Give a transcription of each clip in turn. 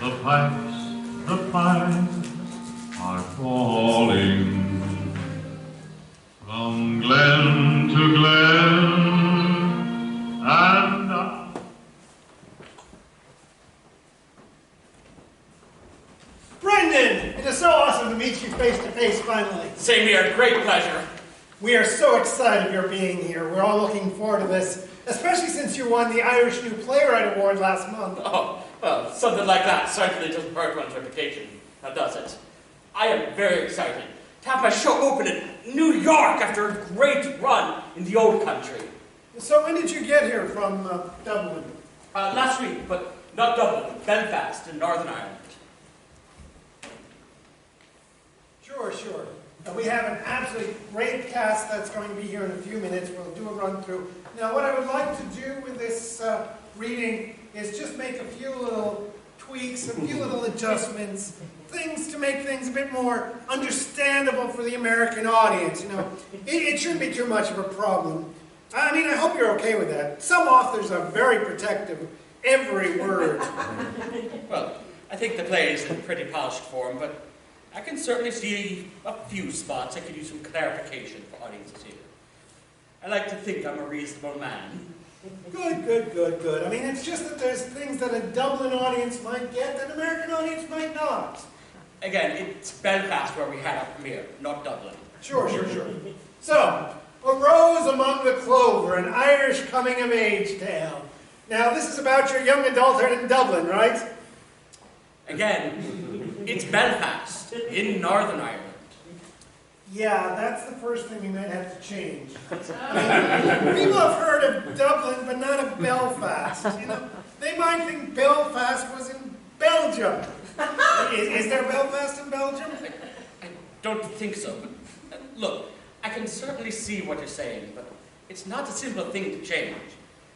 The pipes, the pines are falling from glen to glen, and Brendan, it is so awesome to meet you face to face finally. Same here, great pleasure. We are so excited you're being here. We're all looking forward to this, especially since you won the Irish New Playwright Award last month. Oh, well, something like that certainly doesn't hurt one's reputation, now does it? I am very excited to have my show open in New York after a great run in the old country. So when did you get here from Dublin? Last week, but not Dublin, Belfast in Northern Ireland. Sure. We have an absolutely great cast that's going to be here in a few minutes. We'll do a run through. Now, what I would like to do with this reading is just make a few little tweaks, a few little adjustments, things to make things a bit more understandable for the American audience. You know, it shouldn't be too much of a problem. I mean, I hope you're okay with that. Some authors are very protective of every word. Well, I think the play is in pretty polished form, but I can certainly see a few spots I could use some clarification for audiences here. I like to think I'm a reasonable man. Good. I mean, it's just that there's things that a Dublin audience might get that an American audience might not. Again, it's Belfast where we had our premiere, not Dublin. Sure. So, A Rose Among the Clover, an Irish coming-of-age tale. Now, this is about your young adulthood in Dublin, right? Again, it's Belfast, in Northern Ireland. Yeah, that's the first thing we might have to change. I mean, people have heard of Dublin, but not of Belfast. You know, they might think Belfast was in Belgium. Is there Belfast in Belgium? I don't think so, but look, I can certainly see what you're saying, but it's not a simple thing to change.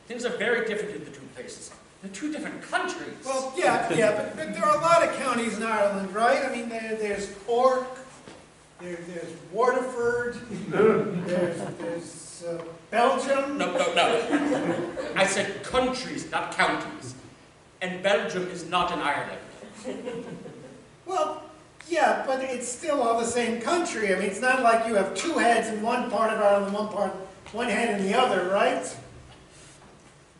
Things are very different in the two places. They're two different countries. Well, yeah, but there are a lot of counties in Ireland, right? I mean, there's Cork, there's Waterford, there's Belgium. No. I said countries, not counties. And Belgium is not in Ireland. Well, yeah, but it's still all the same country. I mean, it's not like you have two heads in one part of Ireland, one head in the other, right?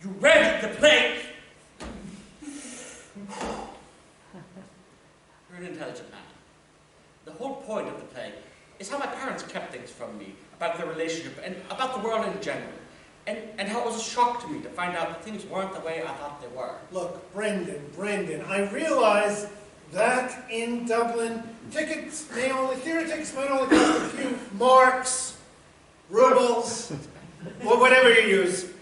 You read the play? You're an intelligent man. The whole point of the play is how my parents kept things from me about their relationship and about the world in general. And how it was a shock to me to find out that things weren't the way I thought they were. Look, Brendan, I realize that in Dublin, theater tickets might only cost a few marks, rubles, or whatever you use.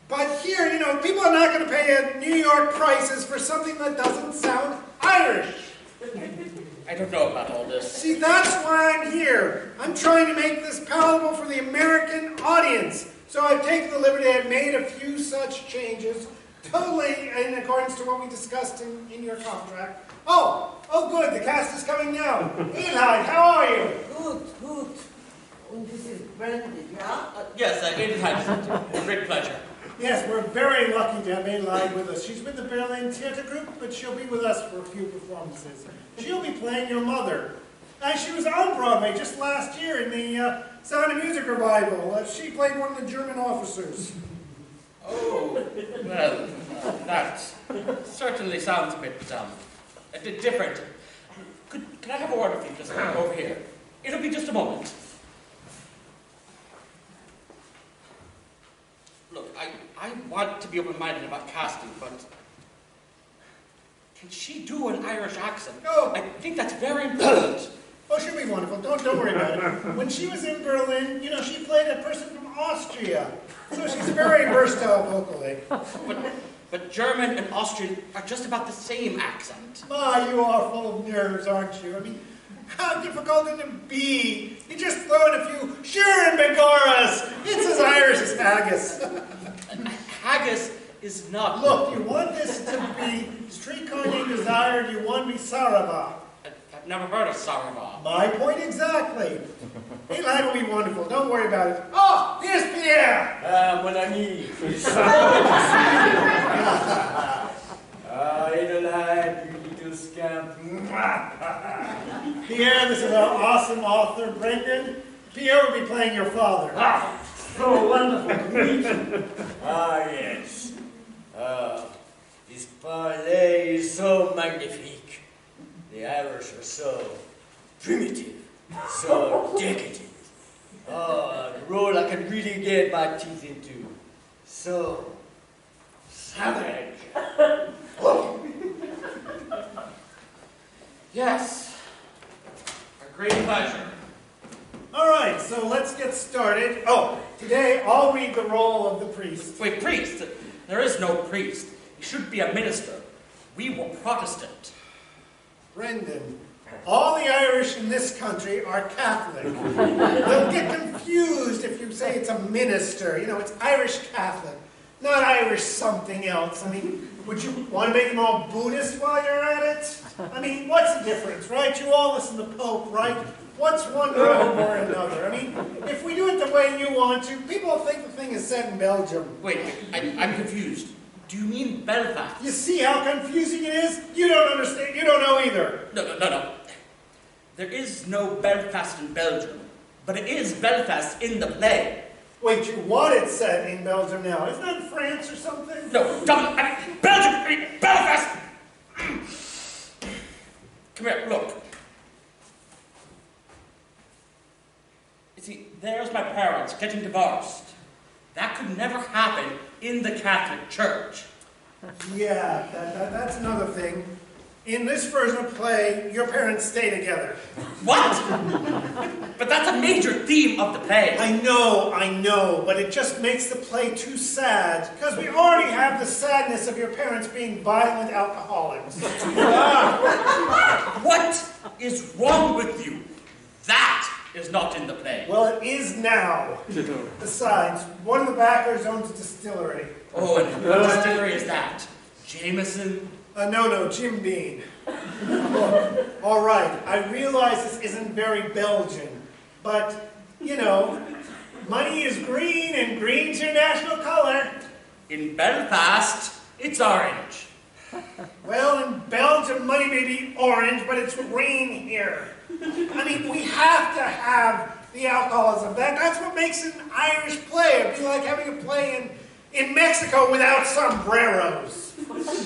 But here, you know, people are not going to pay New York prices for something that doesn't sound Irish. I don't know about all this. See, that's why I'm here. I'm trying to make this palatable for the American audience. So I've taken the liberty, I've made a few such changes, totally in accordance to what we discussed in your contract. Oh, good, the cast is coming now. Eli, how are you? Good. And this is Brendan, yeah? Yes, Edelheid, a great pleasure. Yes, we're very lucky to have Eli with us. She's with the Berlin Theater Group, but she'll be with us for a few performances. She'll be playing your mother. She was on Broadway just last year in the Sound of Music revival. She played one of the German officers. Oh, well, that certainly sounds a bit different. Can I have a word with you just over here? It'll be just a moment. Look, I want to be open-minded about casting, but can she do an Irish accent? Oh. I think that's very important. Oh, she'll be wonderful. Don't worry about it. When she was in Berlin, you know, she played a person from Austria. So she's very versatile vocally. But German and Austrian are just about the same accent. Ma, you are full of nerves, aren't you? I mean, how difficult can it be? You just throw in a few, sure and begoras. It's as Irish as haggis. Haggis is not... Look, you want this to be streetcar named desired, you want me sarava. I've never heard of Sarava. My point exactly. Eli will be wonderful. Don't worry about it. Oh, here's Pierre. Mon ami. Edelheid, Pierre, this is our awesome author, Brendan. Pierre will be playing your father. Ah, so wonderful to meet you. Ah, yes. This ballet is so magnifique. The Irish are so primitive, so decadent. Oh, a role I can really get my teeth into. So savage. Yes. A great pleasure. All right, so let's get started. Oh, today I'll read the role of the priest. Wait, priest? There is no priest. He should be a minister. We were Protestant. Brendan, all the Irish in this country are Catholic. They'll get confused if you say it's a minister. You know, it's Irish Catholic, not Irish something else. I mean, would you want to make them all Buddhist while you're at it? I mean, what's the difference, right? You all listen to Pope, right? What's one Rome or another? I mean, if we do it the way you want to, people will think the thing is set in Belgium. Wait, I'm confused. Do you mean Belfast? You see how confusing it is? You don't understand. You don't know either. No. There is no Belfast in Belgium, but it is Belfast in the play. Wait, you want it set in Belgium now? Isn't that in France or something? No, Belgium, Belfast! Come here, look. You see, there's my parents getting divorced. That could never happen in the Catholic Church. Yeah, that's another thing. In this version of the play, your parents stay together. What? But that's a major theme of the play. I know, but it just makes the play too sad, because we already have the sadness of your parents being violent alcoholics. What is wrong with you? That is not in the play. Well, it is now. Besides, one of the backers owns a distillery. Oh, and what distillery is that? Jameson? No, Jim Beam. All right, I realize this isn't very Belgian, but, you know, money is green and green's your national color. In Belfast, it's orange. Well, in Belgium, money may be orange, but it's green here. I mean, we have to have the alcoholism. That's what makes it an Irish play. It'd be like having a play in Mexico without sombreros.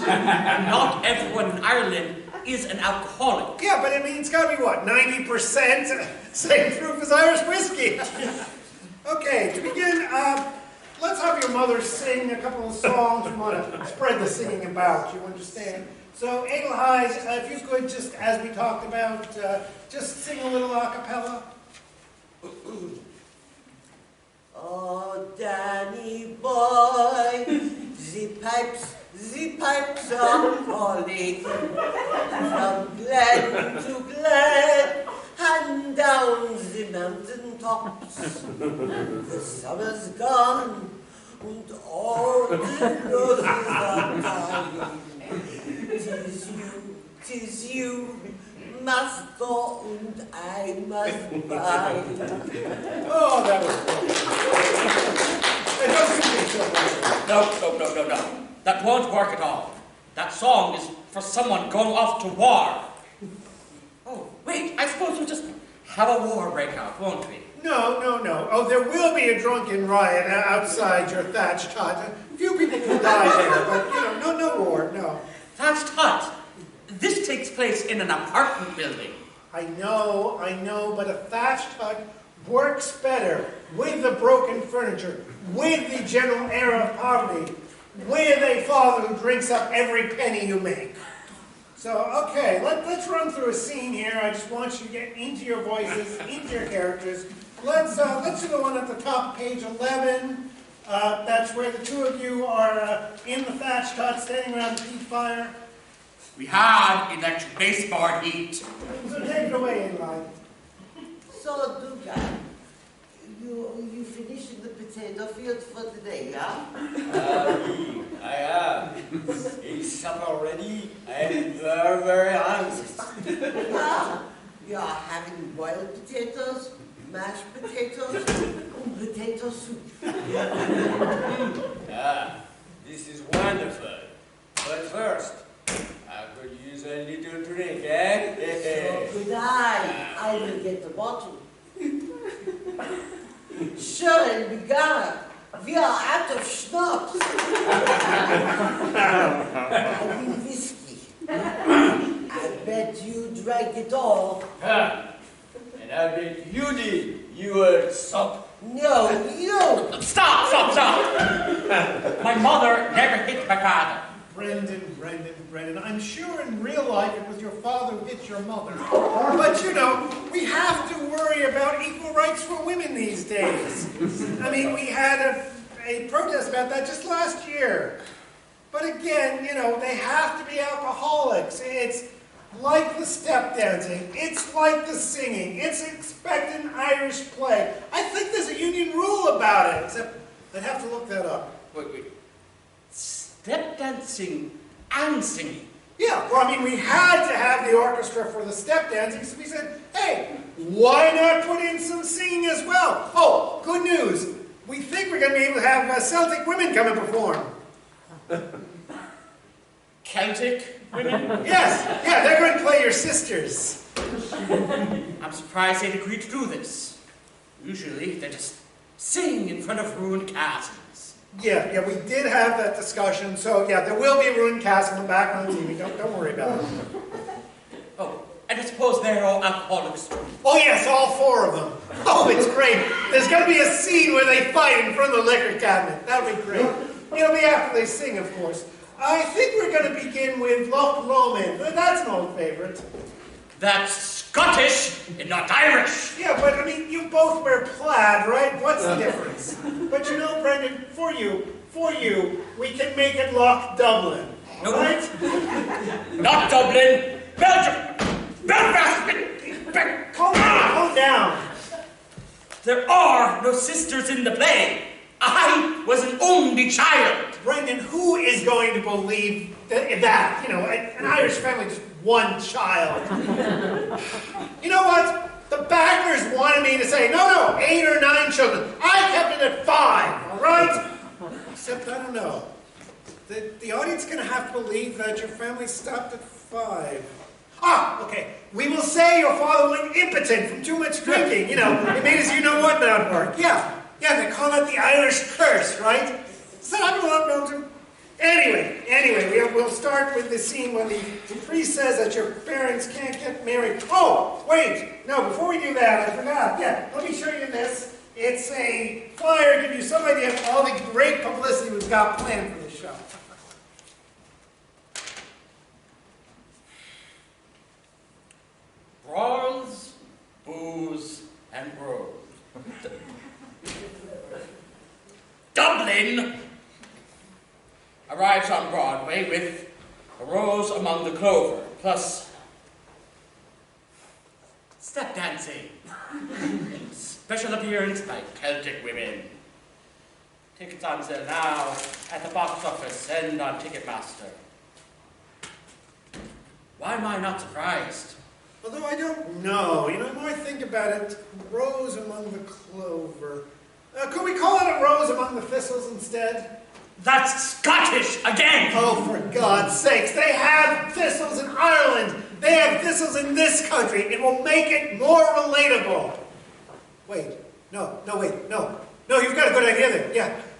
Not everyone in Ireland is an alcoholic. Yeah, but I mean, it's got to be what, 90%? Same proof as Irish whiskey. Okay, to begin, let's have your mother sing a couple of songs. We want to spread the singing about, you understand? So, Edelheis, if you could, just as we talked about, just sing a little a cappella. Oh, Danny boy, the pipes are calling from glen to glen and down the mountain tops. The summer's gone and all the roses are dying. 'Tis you, must go and I must buy. Oh, that was good. No. That won't work at all. That song is for someone going off to war. Oh, wait, I suppose we'll just have a war break out, won't we? No. Oh, there will be a drunken riot outside your thatched hut. A few people will die there, but, you know, no war, no. Thatched hut. This takes place in an apartment building. I know, but a thatched hut works better with the broken furniture, with the general air of poverty, with a father who drinks up every penny you make. So, okay, let's run through a scene here. I just want you to get into your voices, into your characters. Let's do the one at the top, page 11. That's where the two of you are in the thatched hut, standing around the peat fire. We have electric baseboard heat. So take it away, Inline. So, Duga, you finishing the potato field for today, yeah? I am. Is supper ready? I'm very, very hungry. Yeah. You are having boiled potatoes, mashed potatoes, and potato soup. This is wonderful. But first, I I could use a little drink, eh? So could I. I will get the bottle. Sure, and beginner. We are out of schnapps. I mean whiskey. I bet you drank it all. And I bet you did, you old sop. No, you. Stop! My mother never hit my father. Brendan, I'm sure in real life it was your father who hit your mother. But you know, we have to worry about equal rights for women these days. I mean, we had a protest about that just last year. But again, you know, they have to be alcoholics. It's like the step dancing. It's like the singing. It's expectant Irish play. I think there's a union rule about it, except I'd have to look that up. Wait. Step dancing and singing. Yeah, well, I mean, we had to have the orchestra for the step dancing, so we said, hey, why not put in some singing as well? Oh, good news. We think we're going to be able to have Celtic Women come and perform. Celtic Women? Yes, yeah, they're going to play your sisters. I'm surprised they'd agree to do this. Usually, they just sing in front of ruined castles. Yeah, we did have that discussion, so yeah, there will be a ruined castle in the back on the TV. Don't worry about it. Oh, and I suppose they're all alcoholics too. Oh yes, all four of them. Oh, it's great. There's going to be a scene where they fight in front of the liquor cabinet. That'll be great. It'll be after they sing, of course. I think we're going to begin with Loch Lomond. That's an old favorite. That's Scottish and not Irish. Yeah, but I mean, you both wear plaid, right? What's the difference? But you know, Brendan, for you, we can make it Loch Dublin. No. Right? Not Dublin, Belgium, Belfast. Calm down. There are no sisters in the play. I was an only child. Brendan, who is going to believe that? You know, an Irish family, just one child. You know what? The backers wanted me to say, no, 8 or 9 children. I kept it at 5, all right? Except, I don't know. The audience is going to have to believe that your family stopped at 5. Ah, okay. We will say your father went impotent from too much drinking. You know, it made his you-know-what not work. Yeah, they call that the Irish curse, right? So I don't know. Anyway, we'll start with the scene when the priest says that your parents can't get married. Oh, wait, no, before we do that, I forgot. Yeah, let me show you this. It's a flyer to give you some idea of all the great publicity we've got planned for this show. Brawls, booze, and bros. Dublin arrives on Broadway with A Rose Among the Clover, plus step dancing. Special appearance by Celtic Women. Tickets on sale now at the box office and on Ticketmaster. Why am I not surprised? Although I don't know. You know, the more I think about it, Rose Among the Clover. Could we call it A Rose Among the Thistles instead? That's Scottish again! Oh, for God's sakes, they have thistles in Ireland. They have thistles in this country. It will make it more relatable. Wait, no, you've got a good idea there.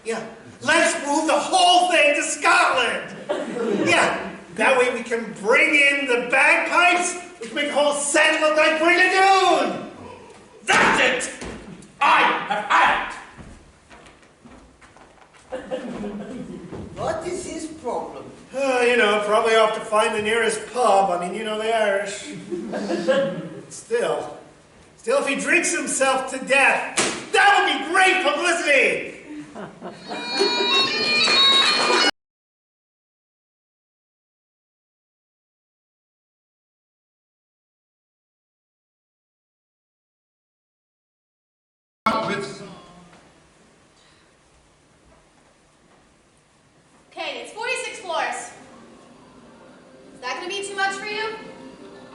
Yeah. Let's move the whole thing to Scotland. Yeah, that way we can bring in the bagpipes. We can make the whole set look like Brigadoon. That's it! I have had it! What is his problem? You know, probably off to find the nearest pub. I mean, you know the Irish. Still, if he drinks himself to death, that would be great publicity! Okay, it's 46 floors. Is that going to be too much for you?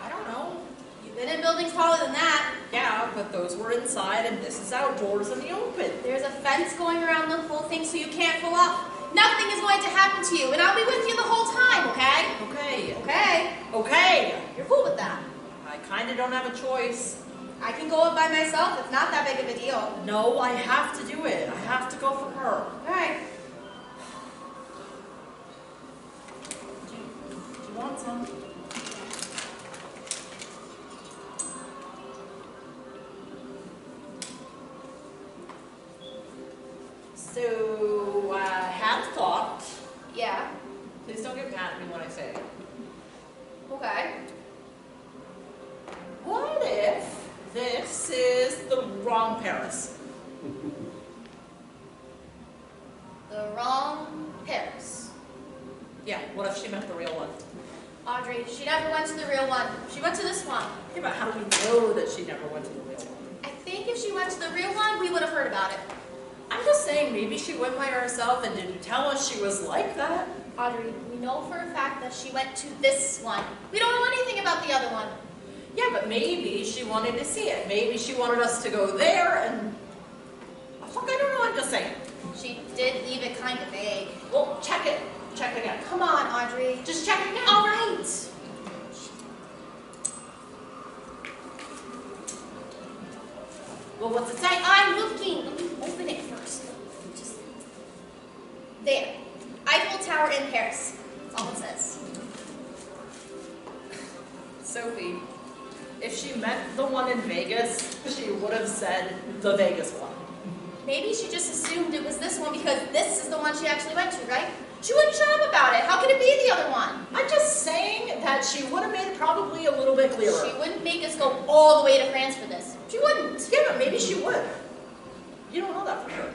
I don't know. You've been in buildings taller than that. Yeah, but those were inside and this is outdoors in the open. There's a fence going around the whole thing so you can't fall off. Nothing is going to happen to you, and I'll be with you the whole time, okay? Okay. Okay. Okay. You're cool with that. I kind of don't have a choice. I can go up by myself. It's not that big of a deal. No, I have to do it. I have to go for her. All right. Do you want some? So, I had a thought. Yeah. Please don't get mad at me when I say it. Okay. What if this is the wrong Paris? The wrong Paris. Yeah, what if she meant the real one? Audrey, she never went to the real one. She went to this one. Yeah, but how do we know that she never went to the real one? I think if she went to the real one, we would have heard about it. I'm just saying, maybe she went by herself and didn't tell us she was like that. Audrey, we know for a fact that she went to this one. We don't know anything about the other one. Yeah, but maybe she wanted to see it. Maybe she wanted us to go there and... Fuck, I don't know, I'm just saying. She did leave it kind of vague. Well, check it. Check it again. Come on, Audrey. Just check it again. All right. Well, what's it say? I'm looking. Let me open it first. Just there. Eiffel Tower in Paris. That's all it says. Sophie, if she meant the one in Vegas, she would have said the Vegas one. Maybe she just assumed it was this one because this is the one she actually went to, right? She wouldn't shut up about it. How could it be the other one? I'm just saying that she would have made it probably a little bit clearer. She wouldn't make us go all the way to France for this. She wouldn't. Yeah, but maybe she would. You don't know that for sure.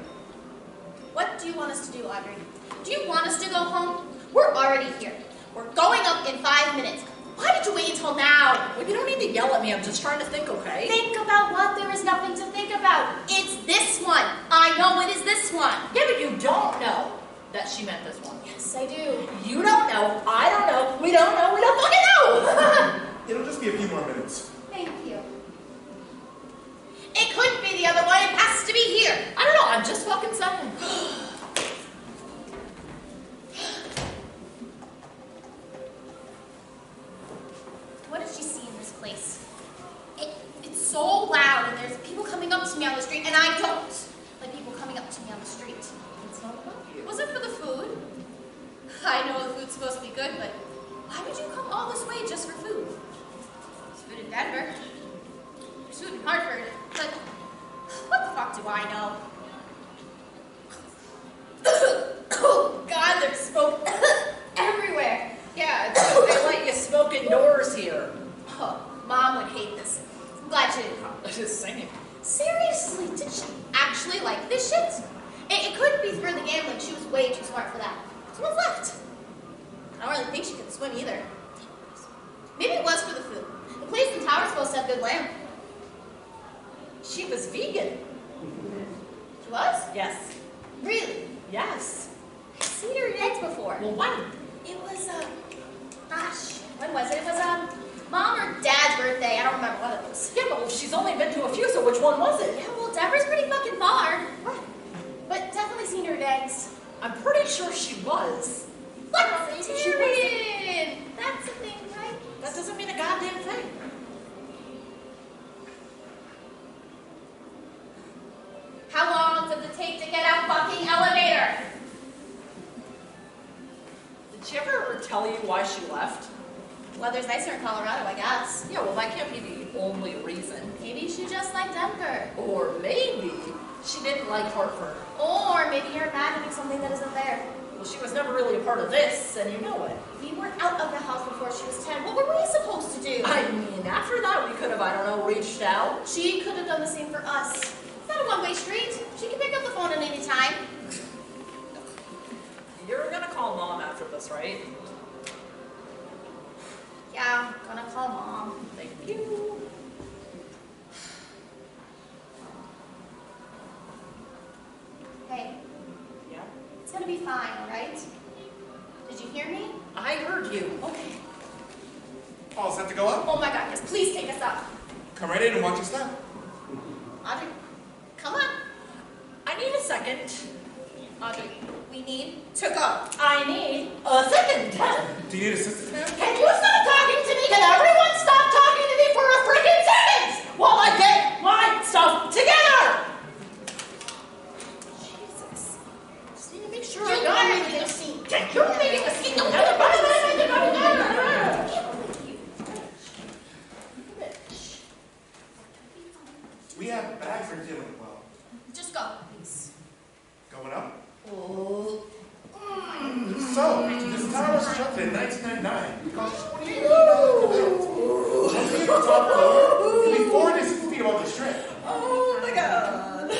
What do you want us to do, Audrey? Do you want us to go home? We're already here. We're going up in 5 minutes. Why did you wait until now? Well, you don't need to yell at me. I'm just trying to think, okay? Think about what? There is nothing to think about. It's this one. I know it is this one. Yeah, but you don't know that she meant this one. Yes, I do. You don't know. I don't know. We don't know. We don't fucking know. It'll just be a few more minutes. Thank you. It couldn't be the other one. It has to be here. I don't know. I'm just fucking saying. What did she see in this place? It's so loud, and there's people coming up to me on the street, and I don't like people coming up to me on the street. It's not about you. Was it for the food? I know the food's supposed to be good, but why would you come all this way just for food? There's food in Denver. There's food in Hartford. But what the fuck do I know? Oh, God, there's smoke everywhere. Yeah, it's because they let you smoke indoors here. Oh, Mom would hate this. I'm glad she didn't come. I'm just saying. Seriously, did she actually like this shit? It couldn't be for the gambling. She was way too smart for that. So what's left? I don't really think she could swim either. Maybe it was for the food. The place in Tower's supposed to have good lamb. She was vegan. She was? Yes. Really? Yes. I've seen her in eggs before. Well, when? It was, gosh, when was it? It was, Mom or Dad's birthday. I don't remember what it was. Yeah, but she's only been to a few, so which one was it? Yeah, well, Denver's pretty fucking far. But definitely seen her in eggs. I'm pretty sure she was. What? Maybe she wasn't. That's the thing, right? That doesn't mean a goddamn thing. How long does it take to get out fucking elevator? Did she ever tell you why she left? Weather's nicer in Colorado, I guess. Yeah, well, that can't be the only reason. Maybe she just liked Denver. Or maybe she didn't like Hartford. Or maybe you're imagining something that isn't there. Well, she was never really a part of this, and you know it. We were out of the house before she was 10. What were we supposed to do? I mean, after that, we could have, I don't know, reached out. She could have done the same for us. It's not a one-way street. She can pick up the phone at any time. You're gonna call Mom after this, right? Yeah, I'm gonna call Mom. Thank you. Hey, Yeah? it's gonna be fine, all right? Did you hear me? I heard you. Okay. All set to go up? Oh my God, yes, please take us up. Come right in and watch your step. Audrey, come on. I need a second. Audrey, we need to go. I need a second tenant. Do you need assistance, ma'am? Can you stop talking to me? Can everyone stop talking to me for a freaking second while I get my stuff together? Jesus. Just need to make sure You're I'm not making a scene. You're making a scene. We have bags for dealing with. Well, Just go, please. going up. Oh. So, this tower was constructed in 1999. It cost $28 million to build. Once you get to the top floor, it'll be 460 feet above the strip. Oh my god.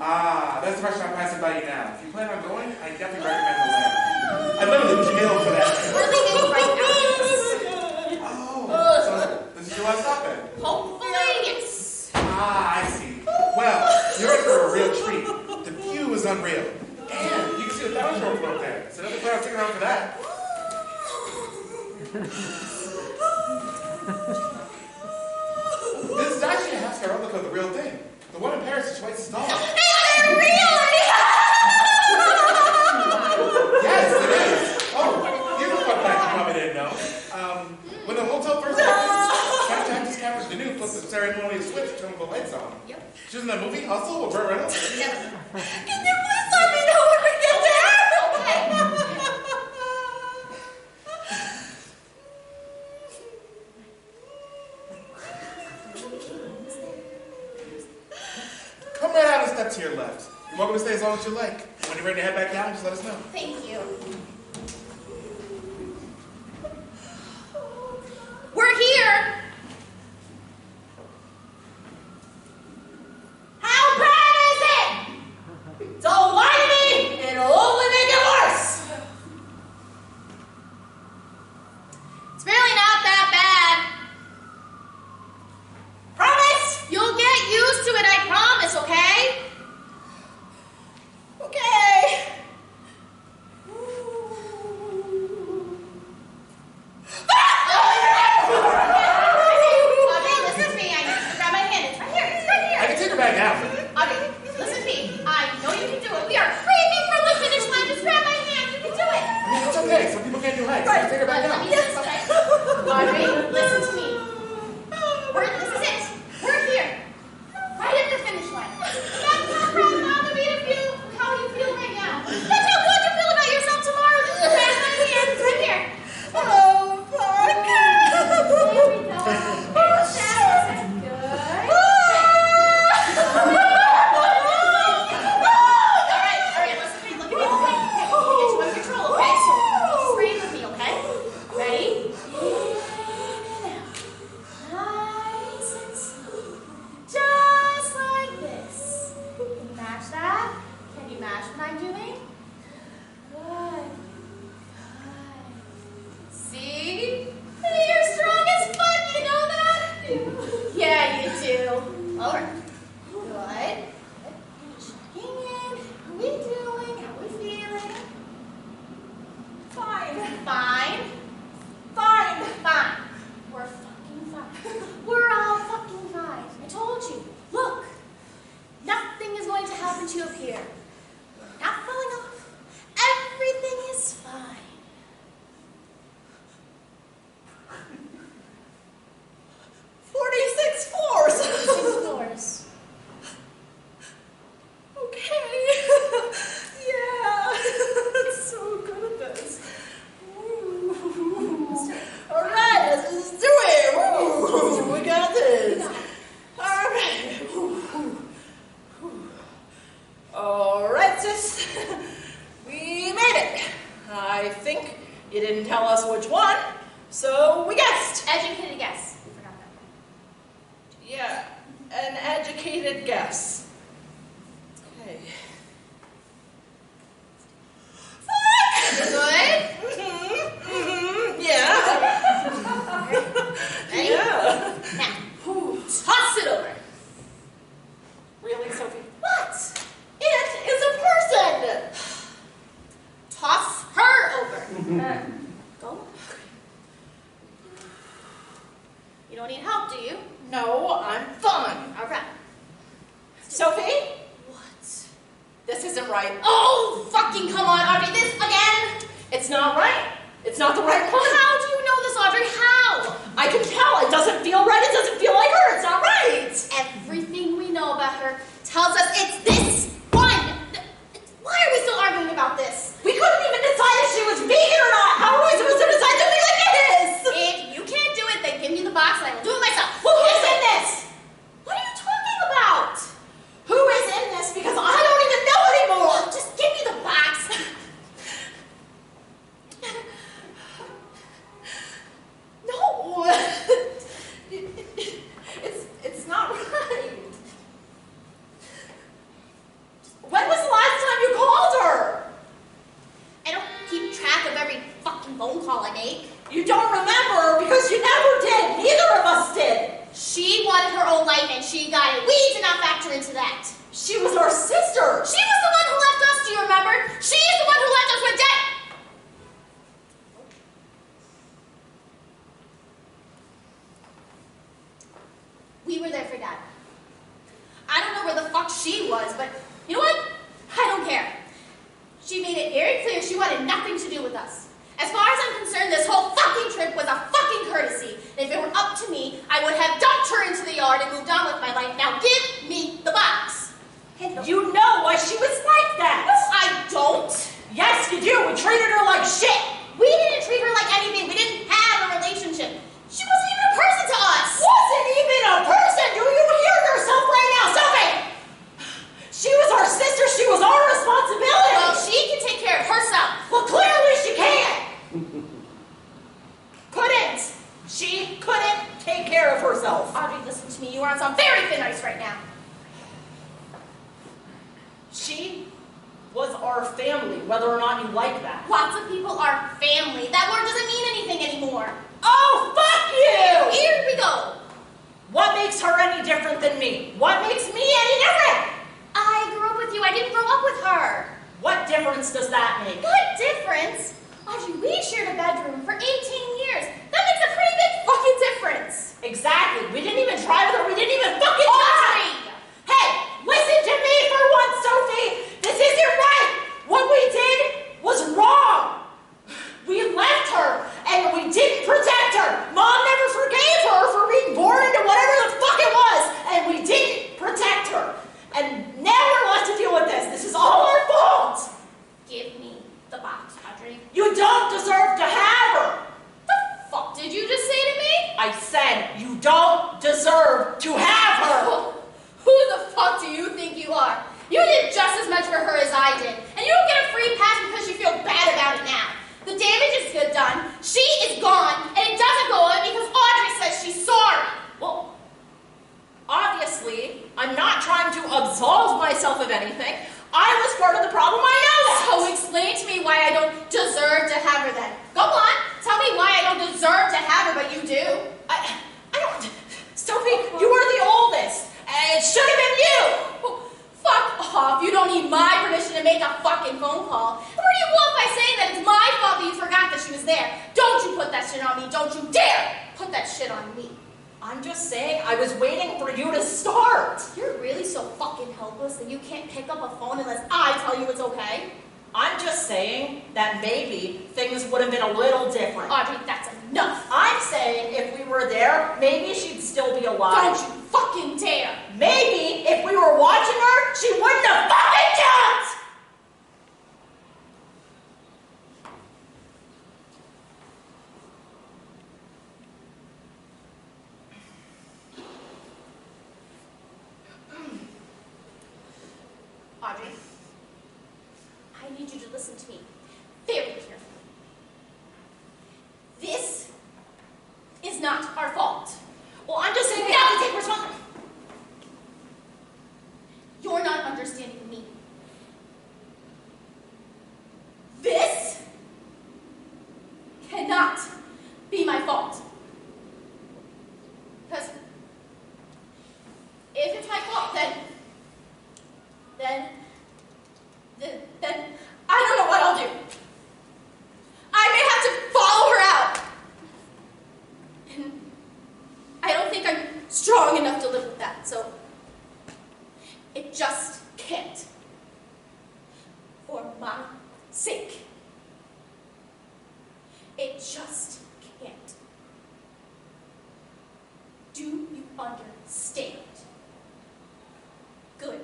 Ah, that's the restaurant passing by you now. If you plan on going, I definitely recommend the land. I literally kill for that. We're leaving right after this. Oh, so this is your last stop then? Hopefully, yes. Ah, I see. Well, you're in for a real treat. The view is unreal. And you can see the Dow Show from up there. So don't plan on sticking around for that. This is actually a half-star replica of the real thing. The one in Paris is twice as tall. They're really? Yes, it is. Oh, here's a fun fact you probably didn't know. When the hotel first opened, Cat Jack's captured the new flipped the ceremonial switch to turn the lights on. Yep. She was in that movie, Hustle, with Burt Reynolds. Yep. Can you please let me know when we get there? Come right out and step to your left. You're welcome to stay as long as you like. When you're ready to head back down, just let us know. Thank you. We're here. How bad is it? Don't lie to me. It'll only make it worse. It's really not that bad. Promise? You'll get used to it, I promise, okay? Okay. Audrey, listen to me. I need you to grab my hand. It's right here. It's right here. I can take her back out. Audrey, listen to me. I know you can do it. We are creeping from the finish line. Just grab my hand. You can do it. I mean, it's okay. Some people can't do heights. Right. I can take her back Let out. me do this, okay? Audrey, listen to me. This is it. We're here. Right at the finish line. That's not right now to be to feel how you feel right now. That's how good you feel about yourself tomorrow. Just grab my hand. It's right here. Oh, fuck. There we go. That's good. All right, listen to me. Look at me. Okay, I'm gonna get you under control, okay? So, breathe with me, okay? Ready? In and out. Nice and slow. Just like this. Can you match that? Can you match what I'm doing? Good. See? You're strong as fuck. You know that? Yeah, you do. All right. Good. Checking in. How we doing? How we feeling? Fine. Fine. Fine. Fine. We're fucking fine. We're all fucking fine. I told you. Look. Nothing is going to happen to you up here. You're not falling off. Everything is fine. 46 floors. 6 floors. Okay. Yeah. It's so good at this. Ooh. All right, let's just do it. Ooh, we got this. All right. All right, sis. We made it. I think you didn't tell us which one, so we guessed. Educated guess. We forgot that. Yeah, an educated guess. Okay. Good. Yeah. Ready? Yeah. Now, toss it over. Really, Sophie? What? It is a person. Toss her over. Go. You don't need help, do you? No, I'm fine. All right. Sophie? What? this isn't right. Oh, fucking come on, Audrey, this again? It's not right. It's not the right one. How do you know this, Audrey? How? I can tell. It doesn't feel right. It doesn't feel like her. It's not right. Everything we know about her tells us it's this one. Why are we still arguing about this? We couldn't even decide if she was vegan or not. How are we supposed to decide something like this? If you can't do it, then give me the box and I will do it myself. Who is in this? What are you talking about? Who is in this? Because I don't even know anymore. Just give me the box. No. It's not right. When was the last time you called her? I don't keep track of every fucking phone call I make. You don't remember because you never did. Neither of us did. She wanted her own life and she got it. We did not factor into that. She was our sister. She was the one who left us, do you remember? She is the one who left us with debt. We were there for Dad. I don't know where the fuck she was, but you know what? I don't care. She made it very clear she wanted nothing to do with us. As far as I'm concerned, this whole fucking trip was a fucking courtesy. And if it were up to me, I would have dumped her into the yard and moved on with my life. Now give me the box. You know why she was like that. No, I don't. Yes, you do. We treated her like shit. We didn't treat her like anything. We didn't have a relationship. She wasn't even a person to us. Wasn't even a person. Do you hear yourself right now, Sophie? She was our sister. She was our responsibility. Well, she can take care of herself. Well, clearly she can't. Couldn't. She couldn't take care of herself. Audrey, listen to me. You are on some very thin ice right now. She was our family, whether or not you like that. Lots of people are family. That word doesn't mean anything anymore. Oh, fuck you! Here we go. What makes her any different than me? What makes me any different? I grew up with you. I didn't grow up with her. What difference does that make? What difference? Audrey, we shared a bedroom for 18 years. That makes a pretty big fucking difference. Exactly. We didn't even try with her. We didn't even fucking Audrey! try. Hey, listen to me for once, Sophie. This isn't right. What we did was wrong. We left her, and we didn't protect her. Mom never forgave her for being born into whatever the fuck it was, and we didn't protect her. And now we're left to deal with this. This is all our fault. Give me the box, Audrey. You don't deserve to have her. The fuck did you just say to me? I said you don't deserve to have her. Who the fuck do you think you are? You did just as much for her as I did, and you don't get a free pass because you feel bad about it now. The damage is good done, she is gone, and it doesn't go away because Audrey says she's sorry. Well, obviously, I'm not trying to absolve myself of anything. I was part of the problem, I know that. So explain to me why I don't deserve to have her then. Go on, tell me why I don't deserve to have her, but you do. I don't... Sophie, you were the oldest. It should have been you. Oh, fuck off, you don't need my permission to make a fucking phone call. And where do you go off by saying that it's my fault that you forgot that she was there? Don't you put that shit on me, don't you dare put that shit on me. I'm just saying I was waiting for you to start. You're really so fucking helpless that you can't pick up a phone unless I tell you it's okay? I'm just saying that maybe things would have been a little different. Audrey, that's enough. I'm saying if we were there, maybe she'd still be alive. Don't you fucking dare. Maybe if we were watching her, she wouldn't have fucking jumped! Audrey, I need you to listen to me very carefully. This is not our fault. Well, I'm just saying we have to take responsibility. You're not understanding me. This cannot be my fault. Because if it's my fault, then I don't know what I'll do. I may have to follow her out. And I don't think I'm strong enough to live with that, so it just can't for my sake. It just can't. Do you understand? Good.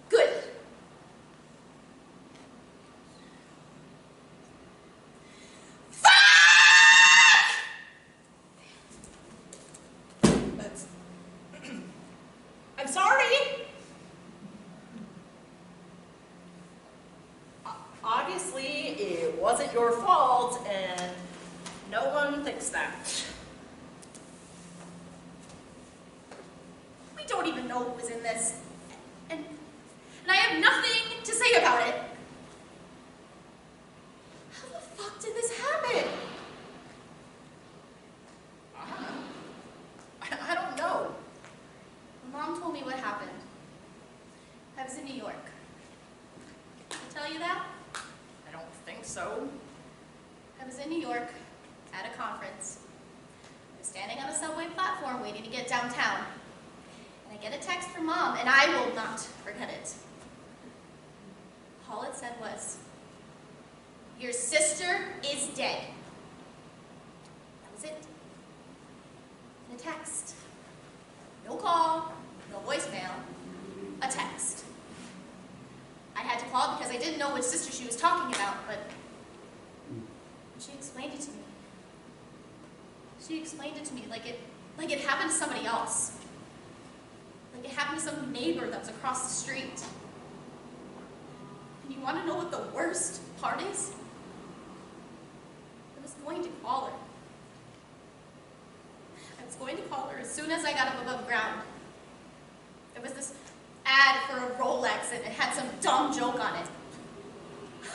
Good. I'm sorry. Obviously, it wasn't your fault, and no one thinks that. We don't even know who was in this, and I have nothing to say about it. How the fuck did this happen? I don't know. Mom told me what happened. I was in New York. Did I tell you that? I don't think so. I was in New York at a conference. I was standing on a subway platform waiting to get downtown. And I get a text from Mom, and I will not forget it. All it said was, "Your sister is dead." That was it. And a text. No call, no voicemail, a text. I had to call because I didn't know which sister she was talking about, but she explained it to me. She explained it to me like it happened to somebody else. Like it happened to some neighbor that was across the street. And you want to know what the worst part is? I was going to call her. I was going to call her as soon as I got up above ground. There was this ad for a Rolex and it had some dumb joke on it.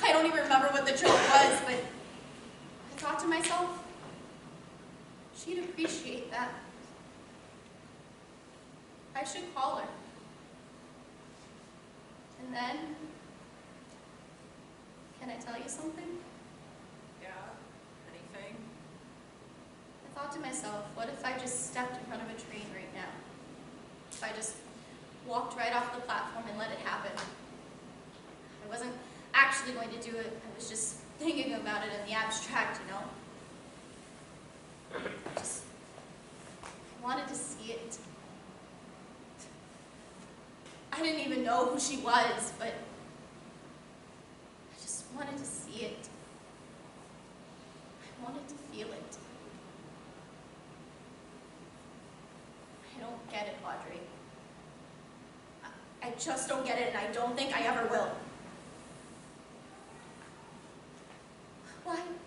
I don't even remember what the joke was, but I thought to myself, she'd appreciate that. I should call her. And then, can I tell you something? Yeah, anything? I thought to myself, what if I just stepped in front of a train right now? If I just walked right off the platform and let it happen? I wasn't actually going to do it. I was just thinking about it in the abstract, you know? I just wanted to see it. I didn't even know who she was, but I just wanted to see it. I wanted to feel it. I don't get it, Audrey. I just don't get it, and I don't think I ever will.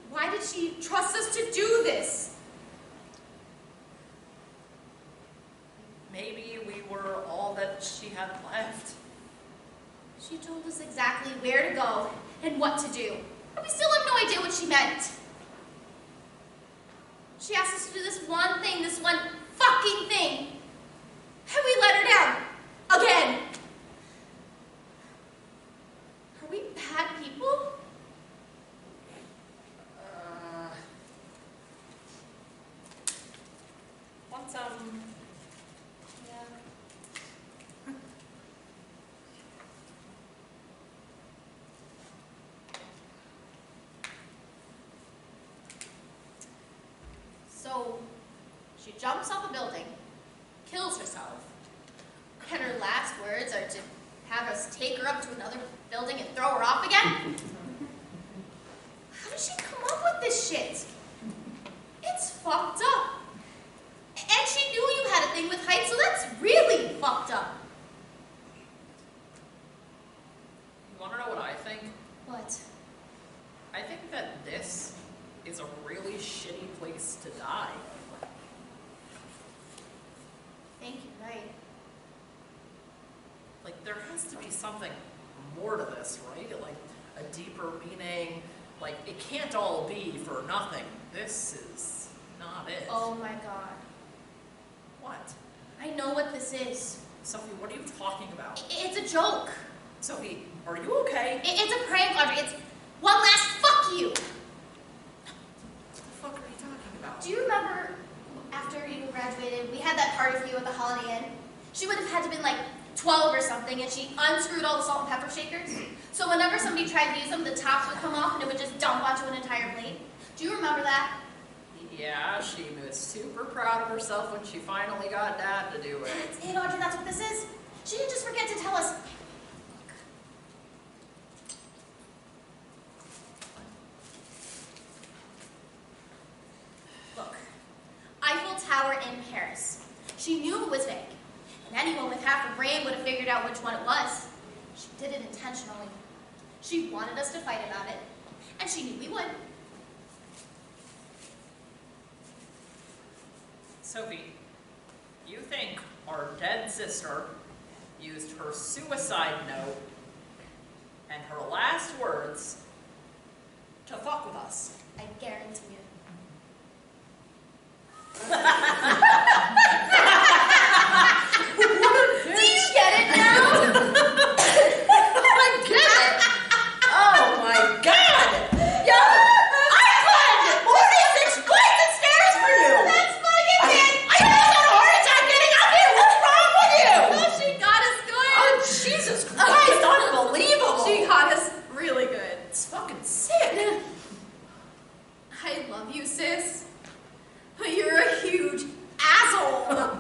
Why did she trust us to do this? Maybe we were all that she had left. She told us exactly where to go and what to do, but we still have no idea what she meant. She asked us to do this one thing, this one fucking thing, and we let her down. Again. Are we bad people? What's, Yeah. So, she jumps off a building, kills herself, and her last words are to have us take her up to another building and throw her off again? How did she come up with this shit? It's fucked up. And she knew you had a thing with heights, so that's really fucked up. you want to know what I think? What? I think that this is a really shitty place to die. I think you're right. Like, there has to be something more to this, right? Like, a deeper meaning. Like, it can't all be for nothing. This is not it. Oh my god. What? I know what this is. Sophie, what are you talking about? It's a joke. Sophie, are you okay? It's a prank, Audrey. It's one last fuck you. What the fuck are you talking about? Do you remember after you graduated, we had that party for you at the Holiday Inn? She would have had to been like 12 or something, and she unscrewed all the salt and pepper shakers. So whenever somebody tried to use them, the tops would come off and it would just dump onto an entire plate. Do you remember that? Yeah, she was super proud of herself when she finally got Dad to do it. That's it, Audrey, that's what this is. She didn't just forget to tell us. Look, Eiffel Tower in Paris. She knew it was fake. And anyone with half a brain would have figured out which one it was. She did it intentionally. She wanted us to fight about it. And she knew we would. Sophie, you think our dead sister used her suicide note and her last words to fuck with us? I guarantee it. Do you get it now? I get it! Oh my god! Yo! Iceland! 46 flights of stairs for you! That's fucking it! I almost had a heart attack getting up here! What's wrong with you? Oh, she got us good! Oh, Jesus Christ! Unbelievable! She got us really good. It's fucking sick! I love you, sis. But you're a huge asshole.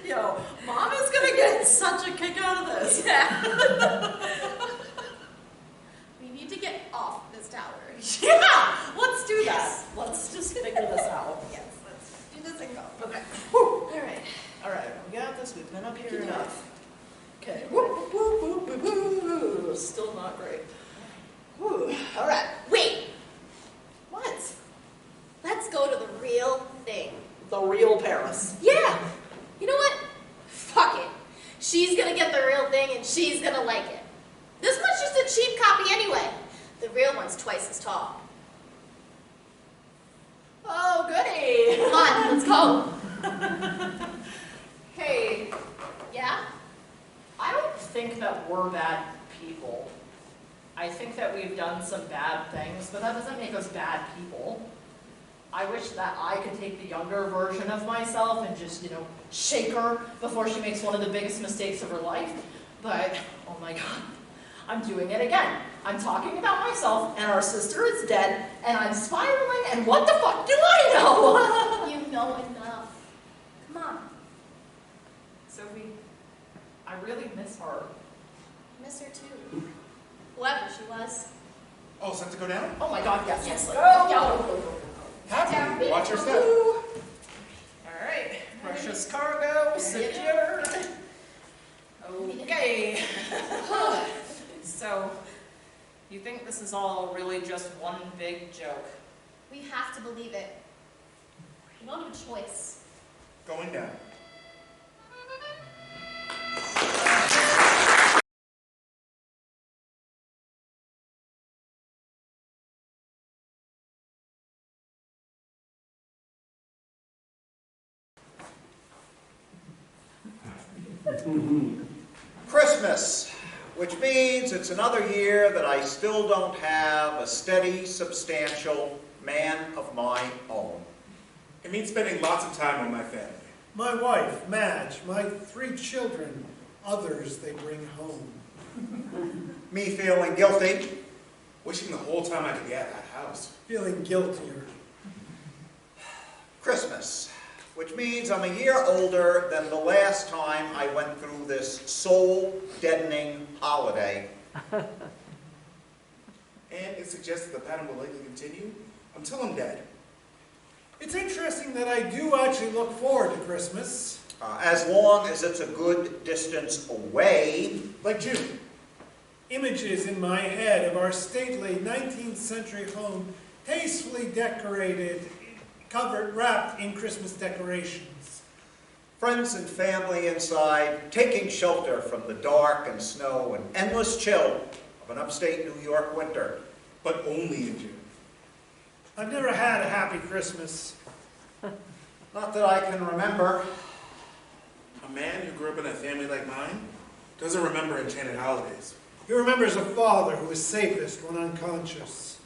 Yo, Mom is gonna get such a kick out of this. Yeah. We need to get off this tower. Yeah! Let's do that. Let's just figure this out. Yes, let's do this and go. Okay. Whew. All right. We got this. We've been up here enough. Okay. Whoop, whoop, whoop, whoop, whoop, whoop. Still not great. Whew. All right. Wait, What? let's go to the real thing. The real Paris. Yeah. You know what? Fuck it. She's gonna get the real thing and she's gonna like it. This one's just a cheap copy anyway. The real one's twice as tall. Oh, goody. Come on, let's go. Hey, Yeah? I don't think that we're bad people. I think that we've done some bad things, but that doesn't make us bad people. I wish that I could take the younger version of myself and just, shake her before she makes one of the biggest mistakes of her life. But, oh my God, I'm doing it again. I'm talking about myself, and our sister is dead, and I'm spiraling, and what the fuck do I know? You know enough. Come on. Sophie, I really miss her. I miss her too. Whoever she was. Oh, set to go down? Oh my God, yes. Yes. Go! Happy. Watch your step. All right, precious cargo secured. Okay. So, you think this is all really just one big joke? We have to believe it. We don't have a choice. Going down. Christmas, which means it's another year that I still don't have a steady, substantial man of my own. It means spending lots of time with my family. My wife, Madge, my 3 children, others they bring home. Me feeling guilty, Wishing the whole time I could be at that house. Feeling guiltier. Christmas, which means I'm a year older than the last time I went through this soul-deadening holiday. And it suggests that the pattern will likely continue until I'm dead. It's interesting that I do actually look forward to Christmas. As long as it's a good distance away. Like June. Images in my head of our stately 19th century home, tastefully decorated, wrapped in Christmas decorations. Friends and family inside, taking shelter from the dark and snow and endless chill of an upstate New York winter. But only in June. I've never had a happy Christmas. Not that I can remember. A man who grew up in a family like mine doesn't remember enchanted holidays. He remembers a father who was safest when unconscious.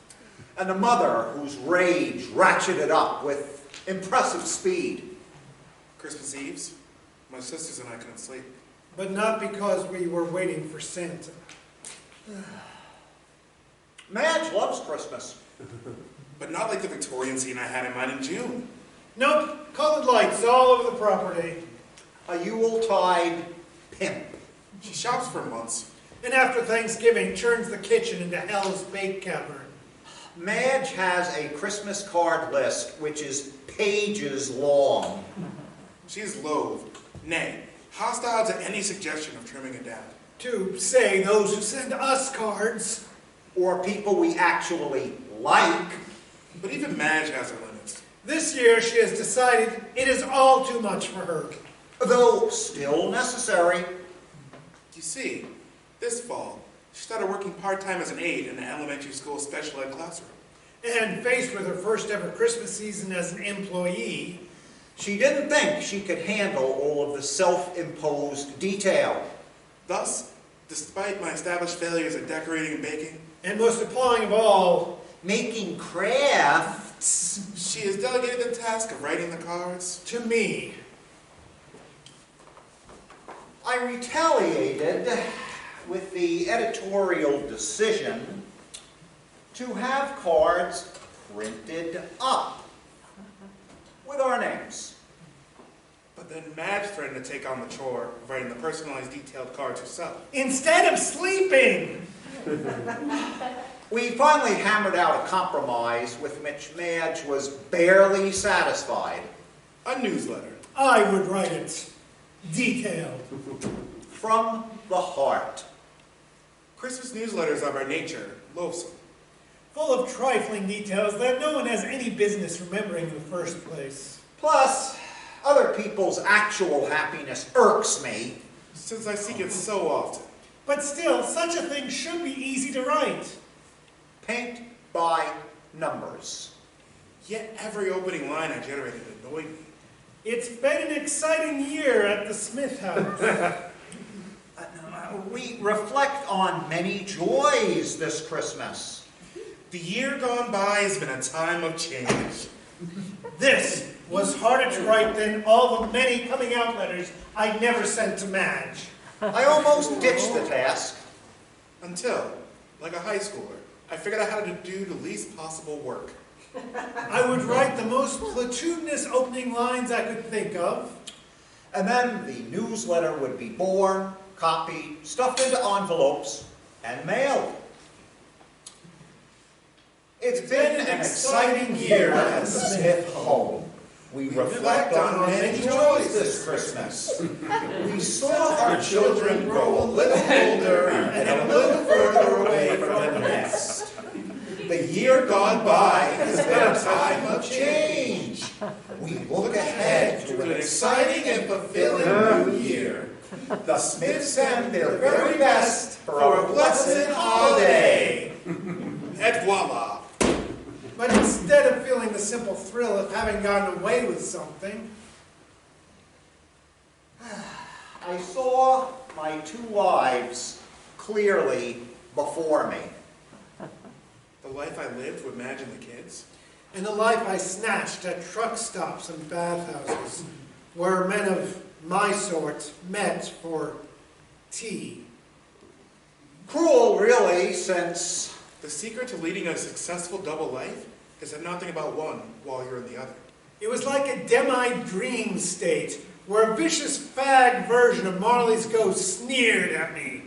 And a mother whose rage ratcheted up with impressive speed. Christmas Eves, my sisters and I couldn't sleep. But not because we were waiting for Santa. Madge loves Christmas. But not like the Victorian scene I had in mind in June. Nope, colored lights all over the property. A Yuletide pimp. She shops for months. And after Thanksgiving, turns the kitchen into Hell's Bake Cavern. Madge has a Christmas card list which is pages long. She is loath, nay, hostile to any suggestion of trimming it down. To say those who send us cards. Or people we actually like. But even Madge has her limits. This year she has decided it is all too much for her. Though still necessary. You see, this fall, she started working part-time as an aide in an elementary school special ed classroom. And faced with her first ever Christmas season as an employee, she didn't think she could handle all of the self-imposed detail. Thus, despite my established failures at decorating and baking, and most appalling of all, making crafts, she has delegated the task of writing the cards to me. I retaliated with the editorial decision to have cards printed up with our names. But then Madge threatened to take on the chore of writing the personalized detailed cards herself. Instead of sleeping! We finally hammered out a compromise with which Madge was barely satisfied. A newsletter. I would write it. Detailed. From the heart. Christmas newsletters are by nature loathsome. Full of trifling details that no one has any business remembering in the first place. Plus, other people's actual happiness irks me. Since I seek it so often. But still, such a thing should be easy to write. Paint by numbers. Yet every opening line I generated annoyed me. It's been an exciting year at the Smith house. We reflect on many joys this Christmas. The year gone by has been a time of change. This was harder to write than all the many coming out letters I never sent to Madge. I almost ditched the task. Until, like a high schooler, I figured out how to do the least possible work. I would write the most platitudinous opening lines I could think of. And then the newsletter would be born, copied, stuffed into envelopes, and mailed. It's been an exciting year at the Smith home. We reflect on many joys this Christmas. We saw our children grow a little older and a little further away from the nest. The year gone by has been a time of change. We look ahead to an exciting and fulfilling new year. The Smiths send their very best for a blessed holiday. Et voila. But instead of feeling the simple thrill of having gotten away with something, I saw my two lives clearly before me. The life I lived with Madge and the kids. and the life I snatched at truck stops and bathhouses, where men of my sort met for tea. Cruel, really, since The secret to leading a successful double life is to not think about one while you're in the other. It was like a demi-dream state, where a vicious fag version of Marley's ghost sneered at me.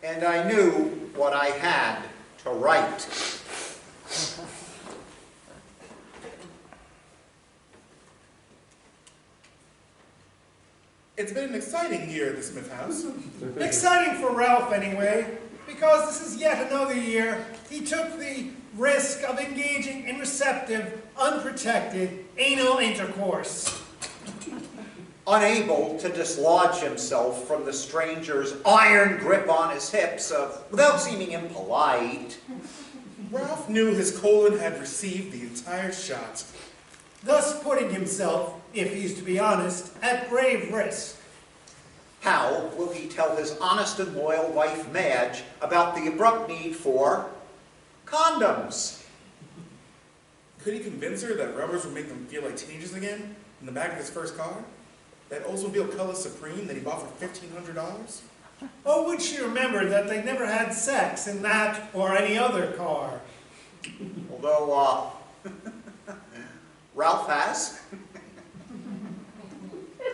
and I knew what I had to write. It's been an exciting year at the Smith house. Exciting for Ralph, anyway, because this is yet another year he took the risk of engaging in receptive, unprotected anal intercourse. Unable to dislodge himself from the stranger's iron grip on his hips without seeming impolite. Ralph knew his colon had received the entire shot. Thus putting himself, if he's to be honest, at grave risk. How will he tell his honest and loyal wife, Madge, about the abrupt need for condoms? Could he convince her that rubbers would make them feel like teenagers again? in the back of his first car? That Oldsmobile Color Supreme that he bought for $1,500? Oh, would she remember that they never had sex in that or any other car? Although, Ralph has.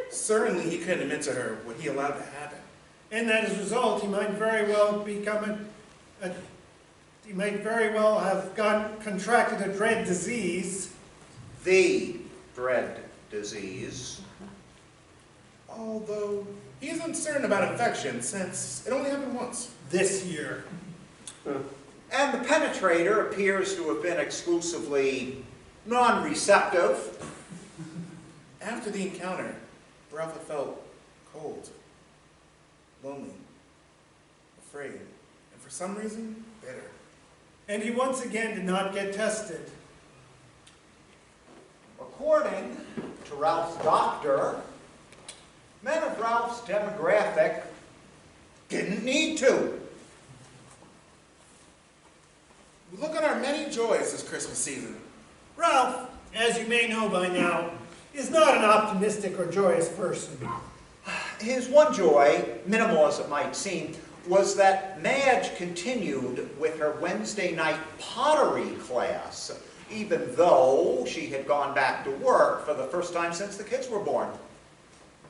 Certainly he couldn't admit to her what he allowed to happen. And that as a result, he might very well have contracted a dread disease. The dread disease. Although he is uncertain about infection since it only happened once. This year. And the penetrator appears to have been exclusively non-receptive. After the encounter, Ralph had felt cold, lonely, afraid, and for some reason, bitter. And he once again did not get tested. According to Ralph's doctor, men of Ralph's demographic didn't need to. We look on our many joys this Christmas season. Ralph, as you may know by now, is not an optimistic or joyous person. His one joy, minimal as it might seem, was that Madge continued with her Wednesday night pottery class, even though she had gone back to work for the first time since the kids were born.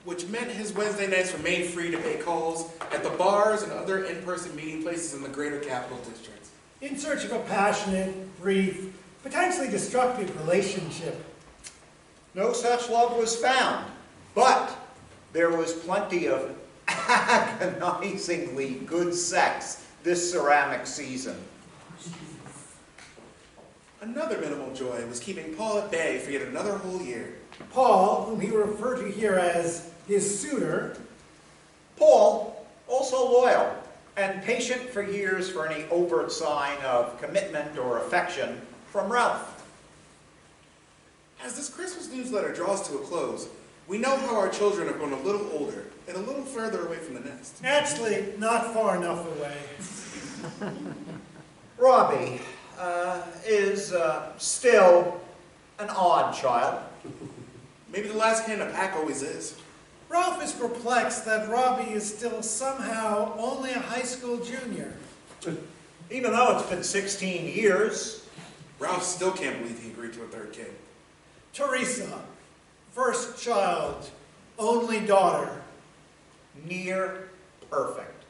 Which meant his Wednesday nights remained free to pay calls at the bars and other in-person meeting places in the greater capital district. In search of a passionate, brief, potentially destructive relationship. No such love was found, but there was plenty of agonizingly good sex this ceramic season. Another minimal joy was keeping Paul at bay for yet another whole year. Paul, whom he referred to here as his suitor. Paul, also loyal and patient for years for any overt sign of commitment or affection from Ralph. As this Christmas newsletter draws to a close, we know how our children are grown a little older and a little further away from the nest. Actually, not far enough away. Robbie is still an odd child. Maybe the last kid in a pack always is. Ralph is perplexed that Robbie is still somehow only a high school junior. Even though it's been 16 years. Ralph still can't believe he agreed to a third kid. Teresa, first child, only daughter. Near perfect.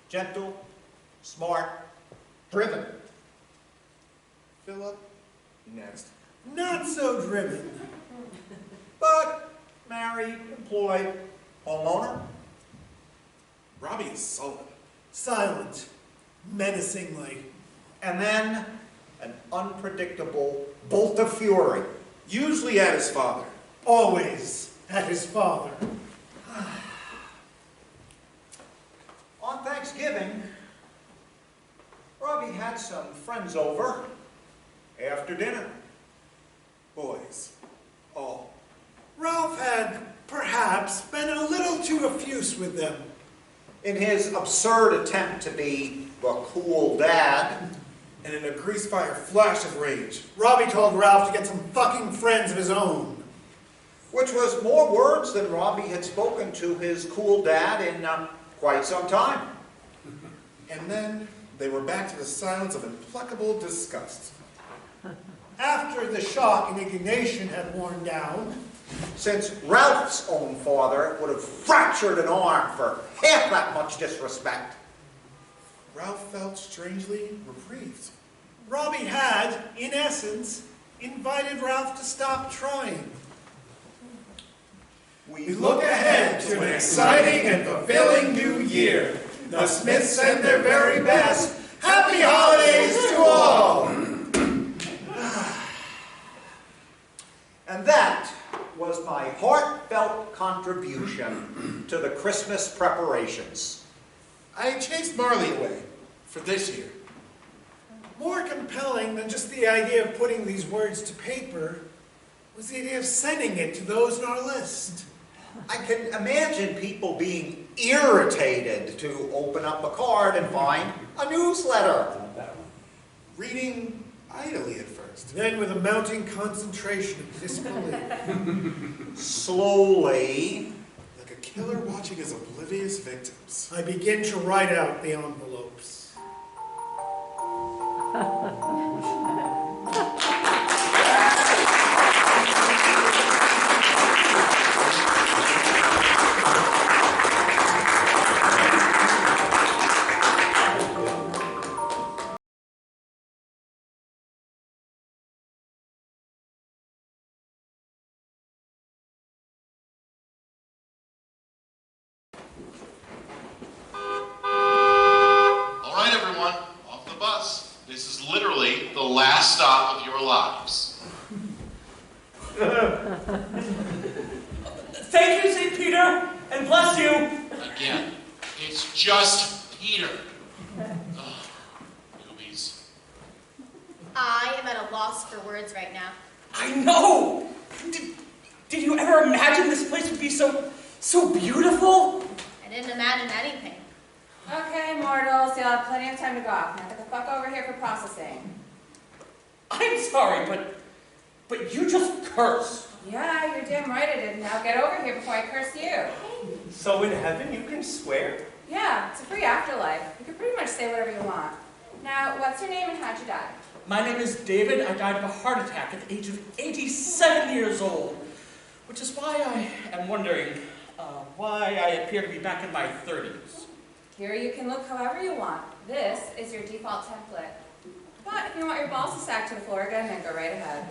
Gentle, smart, driven. Philip, next. Not so driven. But married, employed, homeowner. Robbie is sullen. Silent, menacingly. And then an unpredictable bolt of fury. Usually at his father. Always at his father. On Thanksgiving, Robbie had some friends over after dinner. Boys. All. Ralph had, perhaps, been a little too effuse with them. In his absurd attempt to be the cool dad, And in a grease fire flash of rage, Robbie told Ralph to get some fucking friends of his own. which was more words than Robbie had spoken to his cool dad in quite some time. and then they were back to the silence of implacable disgust. After the shock and indignation had worn down, Since Ralph's own father would have fractured an arm for half that much disrespect. Ralph felt strangely reprieved. Robbie had, in essence, invited Ralph to stop trying. We Look ahead to an exciting and fulfilling new year. The Smiths send their very best. Happy holidays to all! And that was my heartfelt contribution to the Christmas preparations. I chased Marley away for this year. More compelling than just the idea of putting these words to paper was the idea of sending it to those on our list. I can imagine people being irritated to open up a card and find a newsletter. Reading idly at first. Then with a mounting concentration of disbelief. Slowly. Like a killer watching his oblivious victims. I begin to write out the envelopes. All right, everyone, off the bus. This is literally the last stop of your lives. Thank you, St. Peter, and bless you. Again, it's just Peter. Ugh, newbies. I am at a loss for words right now. I know. Did you ever imagine this place would be so beautiful? I didn't imagine anything. Okay, mortals, you'll have plenty of time to go off. Now get the fuck over here for processing. I'm sorry, but you just cursed. Yeah, you're damn right I did. Now get over here before I curse you. So in heaven you can swear? Yeah, it's a free afterlife. You can pretty much say whatever you want. Now, what's your name and how'd you die? My name is David. I died of a heart attack at the age of 87 years old, which is why I am wondering why I appear to be back in my 30s. Here you can look however you want. This is your default template. But if you want your balls to sack to the floor again, then go right ahead.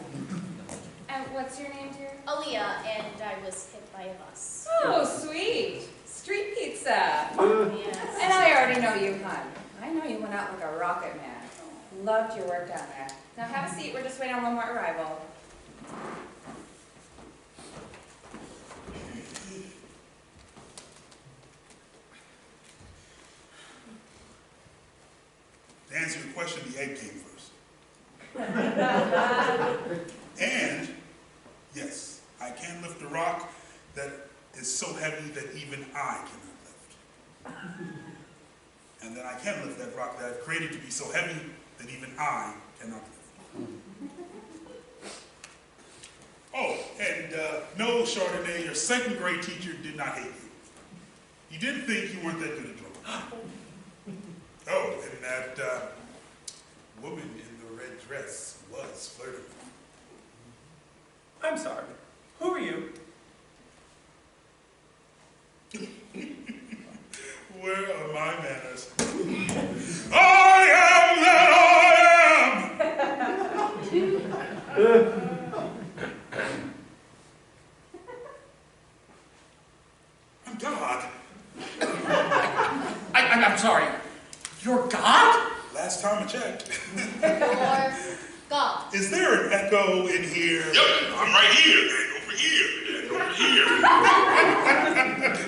And what's your name, dear? Aaliyah, and I was hit by a bus. Oh, sweet. Street pizza. Yes. And I already know you, hon. I know you went out like a rocket man. Loved your work down there. Now have a seat. We're just waiting on one more arrival. To answer your question, the egg came first. And, yes, I can lift a rock that is so heavy that even I cannot lift. And that I can lift that rock that I've created to be so heavy that even I cannot lift. Oh, and no, Chardonnay, your second grade teacher did not hate you. He didn't think you weren't that good at drawing. Oh, and that woman in the red dress was flirting. I'm sorry. Who are you? Where are my manners? I am that I am! I'm God. I'm sorry. You're God? Last time I checked. Or God. Is there an echo in here? Yep, I'm right here, and over here, and over here.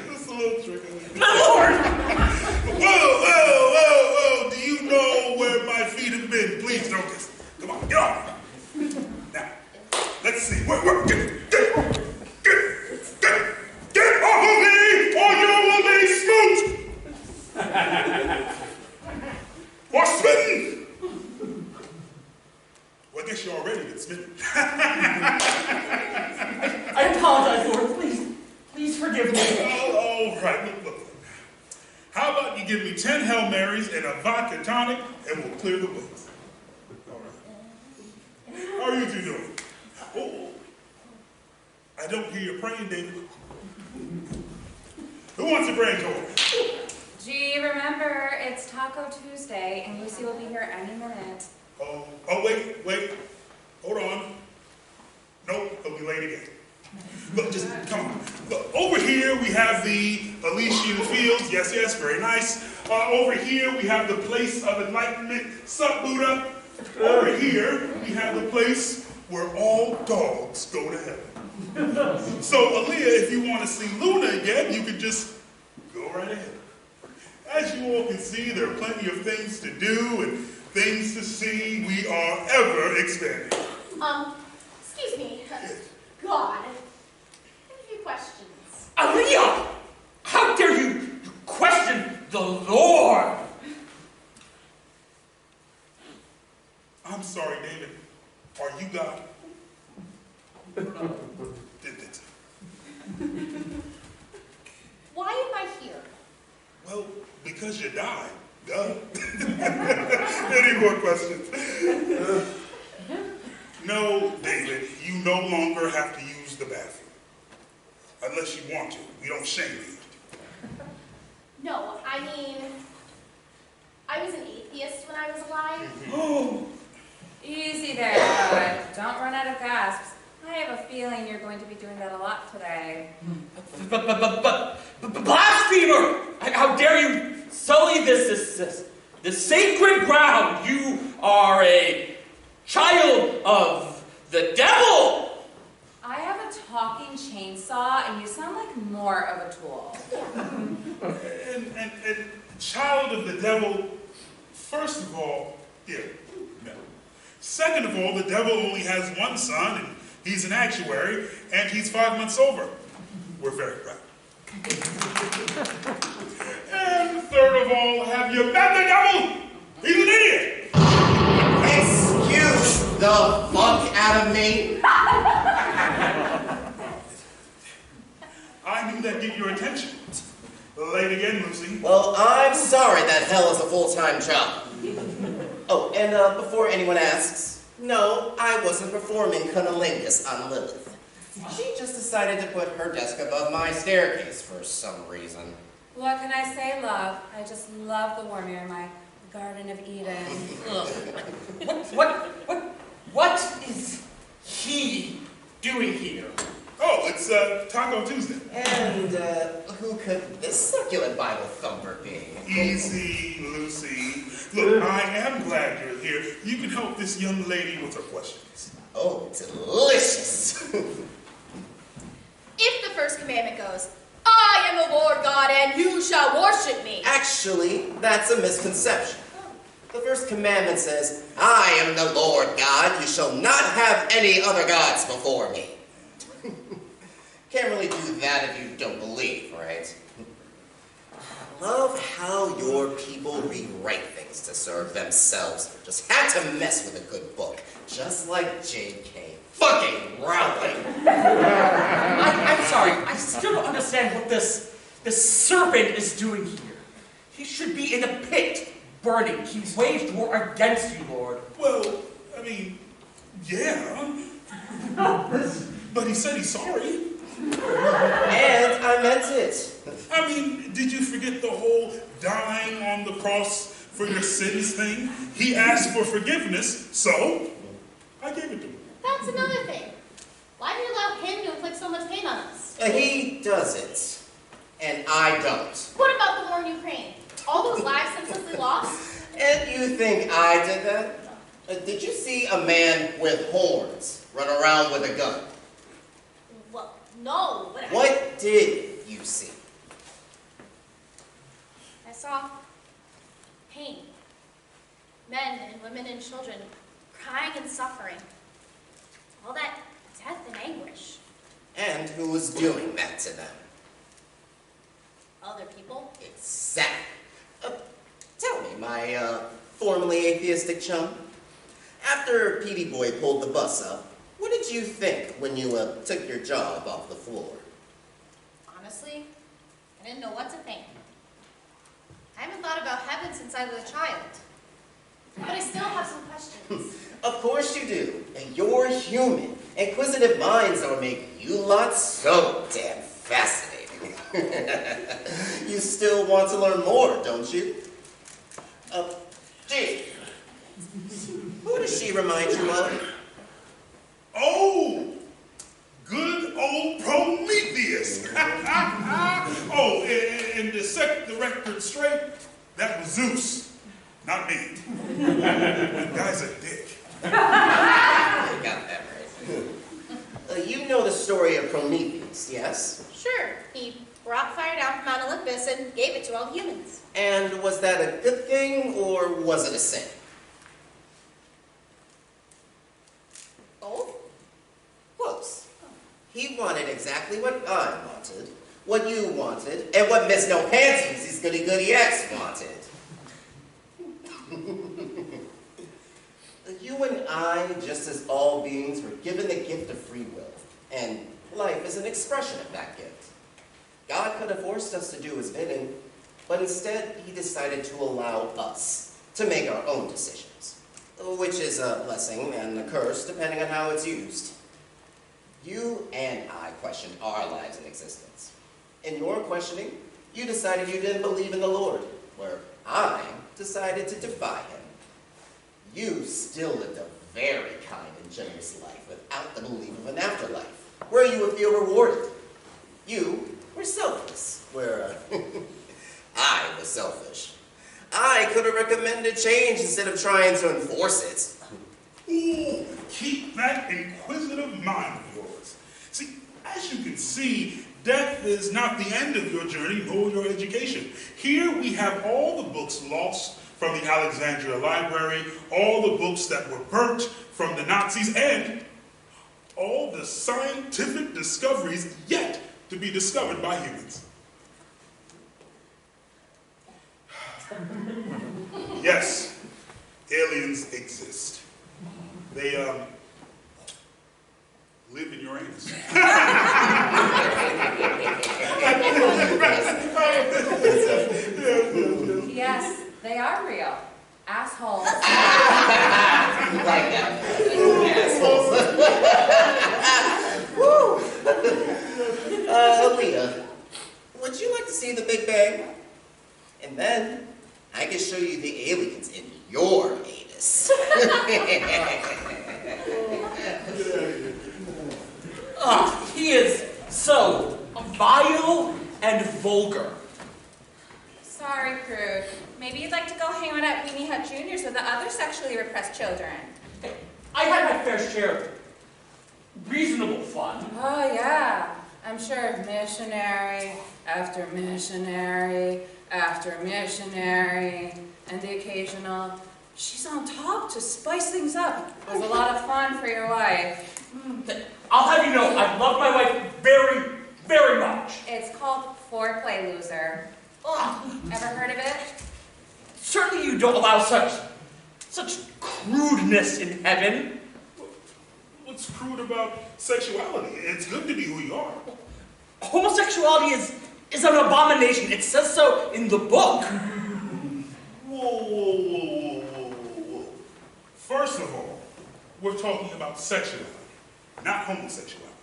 That's a little tricky. My Lord! Whoa! Do you know where my feet have been? Please don't kiss. Come on, get off. Now, let's see. Get off of me, or you will be smooched! Or smitten! Well, I guess you already been smitten. I apologize, Lord. Please forgive me. All right, look. How about you give me 10 Hail Marys and a vodka tonic, and we'll clear the way. All right. How are you two doing? Oh, I don't hear you praying, David. Who wants a grand tour? Gee, remember, it's Taco Tuesday, and Lucy will be here any minute. Oh, wait. Hold on. Nope, he'll be late again. Look, just come on. Look, over here we have the Elysian Fields. Yes, very nice. Over here we have the place of enlightenment. Sup, Buddha? Over here we have the place where all dogs go to heaven. So, Aaliyah, if you want to see Luna again, you can just go right ahead. As you all can see, there are plenty of things to do and things to see. We are ever expanding. Excuse me. God. I have a few questions. Aaliyah! How dare you question the Lord? I'm sorry, David. because you died. Duh. Any more questions? No, David, you no longer have to use the bathroom. Unless you want to. We don't shame you. No, I mean, I was an atheist when I was alive. Oh. Easy there, bud. Don't run out of gasps. I have a feeling you're going to be doing that a lot today. But blasphemer! How dare you sully this sacred ground? You are a child of the devil! I have a talking chainsaw, and you sound like more of a tool. And child of the devil, first of all, no. Second of all, the devil only has one son, and he's an actuary, and he's 5 months sober. We're very proud. And third of all, have you met the devil? He's an idiot. Excuse the fuck out of me. I knew that'd get your attention. Late again, Lucy. Well, I'm sorry that hell is a full-time job. Oh, and before anyone asks, no, I wasn't performing cunnilingus on Lilith. She just decided to put her desk above my staircase for some reason. What can I say, love? I just love the warm air in my Garden of Eden. What is he doing here? Oh, it's Taco Tuesday. And who could this succulent Bible thumper be? Easy, Lucy. Look, I am glad you're here. You can help this young lady with her questions. Oh, delicious. If the first commandment goes, I am the Lord God and you shall worship me. Actually, that's a misconception. The first commandment says, I am the Lord God, you shall not have any other gods before me. Can't really do that if you don't believe, right? I love how your people rewrite things to serve themselves. Just had to mess with a good book, just like J.K. fucking Rowling. I'm sorry, I still don't understand what this serpent is doing here. He should be in a pit, burning. He waged war against you, Lord. Well, I mean, yeah. But he said he's sorry. And I meant it. I mean, did you forget the whole dying on the cross for your sins thing? He asked for forgiveness, so I gave it to him. That's another thing. Why do you allow him to inflict so much pain on us? He does it, and I don't. What about the war in Ukraine? All those lives senselessly lost? And you think I did that? Did you see a man with horns run around with a gun? Well, no. But What did you see? I saw pain. Men and women and children crying and suffering. All that death and anguish. And who was doing that to them? Other people. Exactly. Tell me, my formerly atheistic chum, after Petey Boy pulled the bus up, what did you think when you took your job off the floor? Honestly, I didn't know what to think. I haven't thought about heaven since I was a child. But I still have some questions. Of course you do. And you're human. Inquisitive minds are making you lot so damn fascinating. You still want to learn more, don't you? Gee, who does she remind you of? Oh, good old Prometheus. Oh, and to set the record straight, that was Zeus, not me. That guy's a dick. You got that right. You know the story of Prometheus, yes? Sure, he brought fire down from Mount Olympus and gave it to all humans. And was that a good thing, or was it a sin? Both? Close. He wanted exactly what I wanted, what you wanted, and what Miss No Panties, his goody-goody ex wanted. You and I, just as all beings, were given the gift of free will, and life is an expression of that gift. God could have forced us to do his bidding, but instead he decided to allow us to make our own decisions, which is a blessing and a curse depending on how it's used. You and I questioned our lives and existence. In your questioning, you decided you didn't believe in the Lord, where I decided to defy him. You still lived a very kind and generous life without the belief of an afterlife, where you would feel rewarded. You were selfless, where I was selfish. I could have recommended change instead of trying to enforce it. Ooh, keep that inquisitive mind of yours. See, as you can see, death is not the end of your journey nor your education. Here we have all the books lost from the Alexandria Library, all the books that were burnt from the Nazis, and all the scientific discoveries yet to be discovered by humans. Yes, aliens exist. They, live in your anus. Yes, they are real. Assholes. Like that. Assholes. Woo! Leah, would you like to see the Big Bang? And then I can show you the aliens in your anus. He is so vile and vulgar. Sorry, Prude. Maybe you'd like to go hang out at Weenie Hut Juniors with the other sexually repressed children. I had my fair share of reasonable fun. Oh, yeah. I'm sure missionary after missionary after missionary, and the occasional, she's on top to spice things up. It was a lot of fun for your wife. I'll have you know, I love my wife very, very much. It's called foreplay, loser. Ever heard of it? Certainly you don't allow such crudeness in heaven. What's crude about sexuality? It's good to be who you are. Homosexuality is an abomination. It says so in the book. Whoa. First of all, we're talking about sexuality, not homosexuality.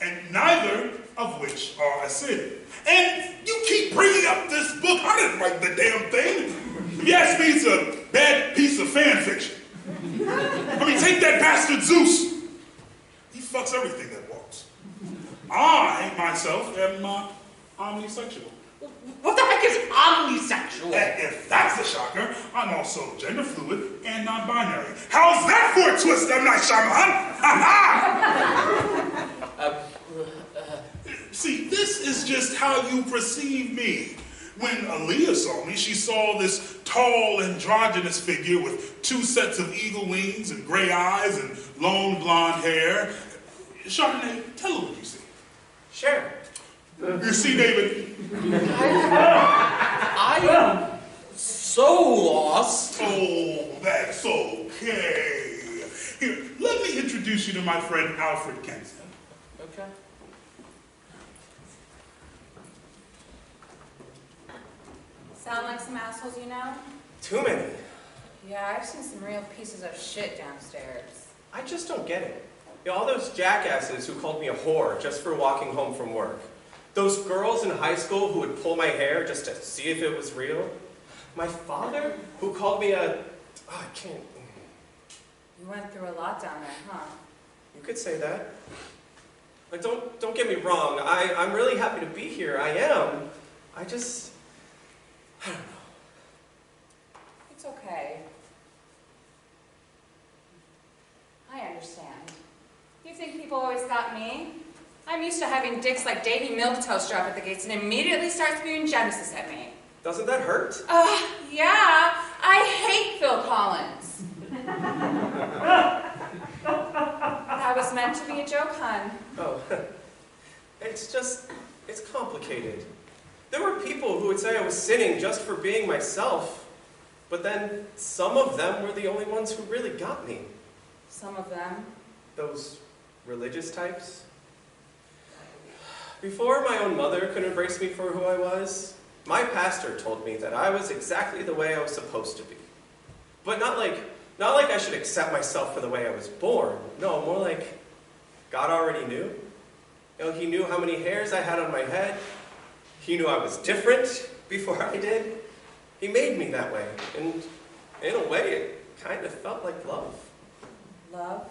And neither of which are a sin. And you keep bringing up this book. I didn't write the damn thing. If you ask me, it's a bad piece of fan fiction. I mean, take that bastard Zeus. He fucks everything that walks. I, myself, am omnisexual. What the heck is omnisexual? And if that's a shocker, I'm also gender fluid and non-binary. How's that for a twist, M. Night Shyamalan? Ha-ha! See, this is just how you perceive me. When Aaliyah saw me, she saw this tall, androgynous figure with 2 sets of eagle wings and gray eyes and long blonde hair. Chardonnay, tell her what you see. Sure. You see, David? I am so lost. Oh, that's okay. Here, let me introduce you to my friend Alfred Kenston. Okay. Sound like some assholes you know? Too many. Yeah, I've seen some real pieces of shit downstairs. I just don't get it. You know, all those jackasses who called me a whore just for walking home from work. Those girls in high school who would pull my hair just to see if it was real. My father who called me a... Oh, I can't... You went through a lot down there, huh? You could say that. Like, don't get me wrong. I'm really happy to be here. I am. I just... I don't know. It's okay. I understand. You think people always got me? I'm used to having dicks like Davy Milquetoast drop at the gates and immediately start spewing Genesis at me. Doesn't that hurt? Yeah. I hate Phil Collins. That was meant to be a joke, hun. Oh. It's complicated. There were people who would say I was sinning just for being myself, but then some of them were the only ones who really got me. Some of them? Those religious types. Before my own mother could embrace me for who I was, My pastor told me that I was exactly the way I was supposed to be. But not like I should accept myself for the way I was born. No, more like God already knew. You know, he knew how many hairs I had on my head. He knew I was different before I did. He made me that way. And in a way, it kind of felt like love. Love?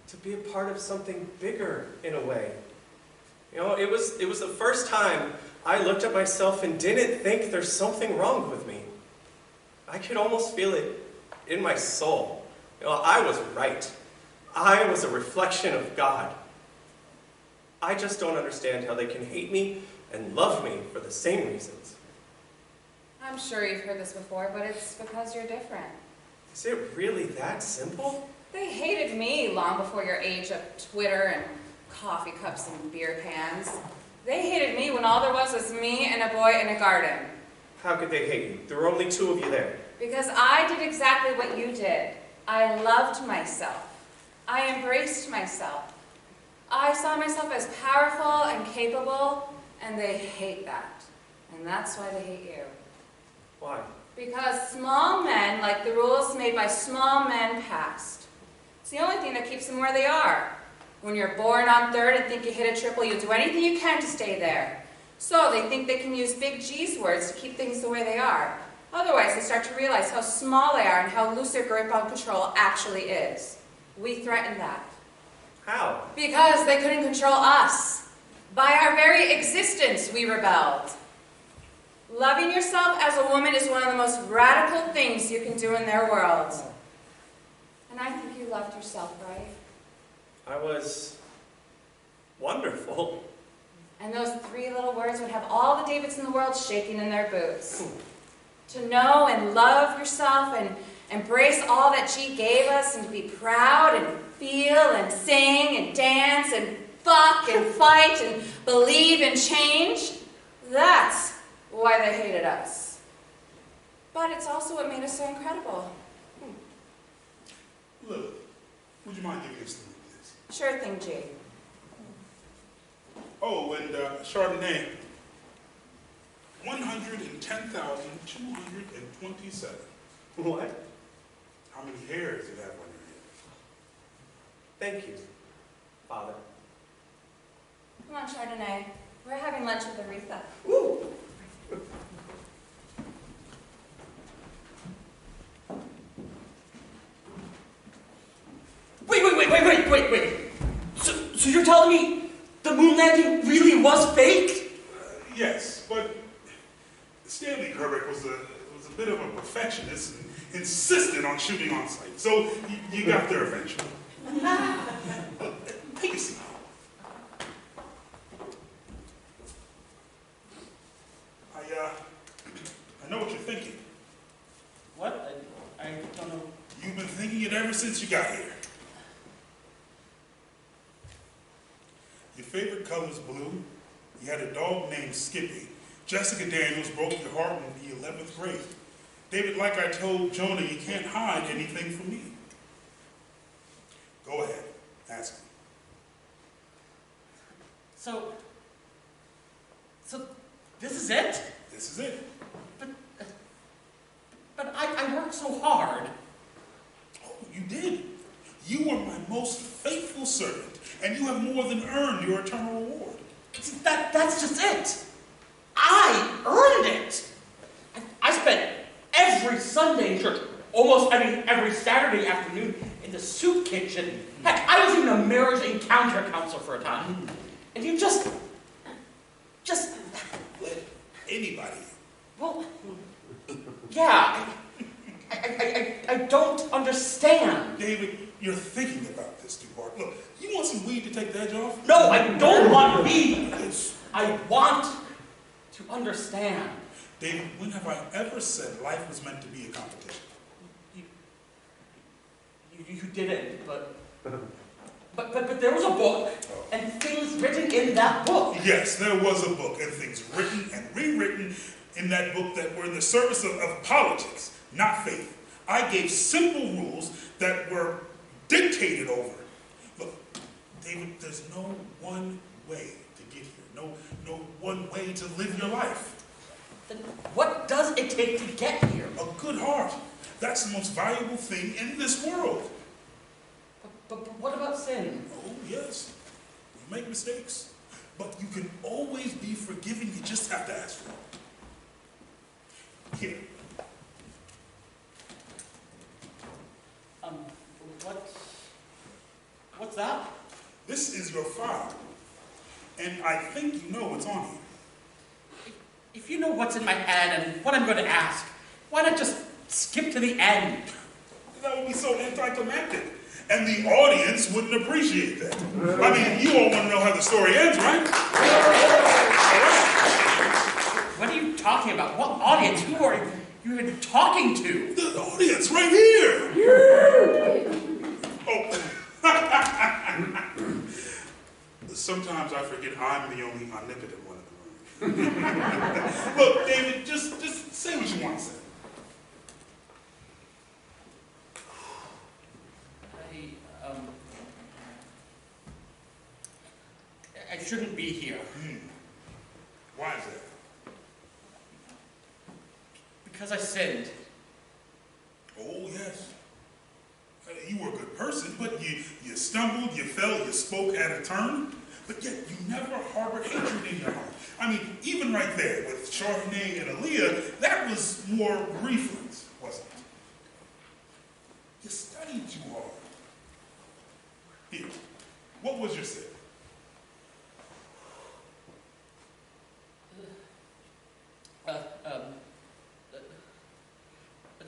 To be a part of something bigger, in a way. You know, it was the first time I looked at myself and didn't think there's something wrong with me. I could almost feel it in my soul. You know, I was right. I was a reflection of God. I just don't understand how they can hate me and love me for the same reasons. I'm sure you've heard this before, but it's because you're different. Is it really that simple? They hated me long before your age of Twitter and coffee cups and beer cans. They hated me when all there was me and a boy in a garden. How could they hate you? There were only two of you there. Because I did exactly what you did. I loved myself. I embraced myself. I saw myself as powerful and capable, and they hate that. And that's why they hate you. Why? Because small men like the rules made by small men past. It's the only thing that keeps them where they are. When you're born on third and think you hit a triple, you'll do anything you can to stay there. So they think they can use big G's words to keep things the way they are. Otherwise, they start to realize how small they are and how loose their grip on control actually is. We threatened that. How? Because they couldn't control us. By our very existence, we rebelled. Loving yourself as a woman is one of the most radical things you can do in their world. And I think you loved yourself, right? I was wonderful. And those three little words would have all the Davids in the world shaking in their boots. To know and love yourself and embrace all that G gave us and to be proud and feel and sing and dance and fuck and fight and believe and change. That's why they hated us. But it's also what made us so incredible. Lily, would you mind giving us the room, please? Sure thing, G. Oh, and Chardonnay, 110,227. What? How many hairs do you have on your head? Thank you, Father. Come on, Chardonnay. We're having lunch with Aretha. Woo! Wait. So you're telling me the moon landing really was fake? Yes, but Stanley Kubrick was a bit of a perfectionist and insisted on shooting on site. So you got there eventually. Take a seat. I know what you're thinking. What? I don't know. You've been thinking it ever since you got here. Your favorite color's blue. You had a dog named Skippy. Jessica Daniels broke your heart in the 11th grade. David, like I told Jonah, you can't hide anything from me. Go ahead, ask me. So this is it? This is it. But I worked so hard. Oh, you did. You were my most faithful servant, and you have more than earned your eternal reward. That's just it. I earned it. I spent every Sunday in church, almost every Saturday afternoon in the soup kitchen. Heck, I was even a marriage encounter counselor for a time. And you just let anybody. Well, yeah, I don't understand. David, you're thinking about this too hard. Look, you want some weed to take the edge off? No, I don't want weed. I want to understand. David, when have I ever said life was meant to be a competition? You didn't, but there was a book and things written in that book. Yes, there was a book and things written and rewritten in that book that were in the service of politics, not faith. I gave simple rules that were dictated over. Look, David, there's no one way to get here. No one way to live your life. Then what does it take to get here? A good heart. That's the most valuable thing in this world. But what about sin? Oh, yes. We make mistakes. But you can always be forgiven. You just have to ask for it. Here. What's that? This is your file. And I think you know what's on here. If you know what's in my head and what I'm going to ask, why not just skip to the end? That would be so anticlimactic. And the audience wouldn't appreciate that. I mean, you all want to know how the story ends, right? What are you talking about? What audience? Who are you even talking to? The audience, right here. Oh. Sometimes I forget I'm the only omnipotent one in the room. Look, David, just say what you want to say. I shouldn't be here. Why is that? Because I sinned. Oh, yes. You were a good person, but you stumbled, you fell, you spoke out of turn, but yet you never harbored hatred in your heart. I mean, even right there with Chardonnay and Aaliyah, that was more griefless, wasn't it? You studied too hard. Here, what was your sin?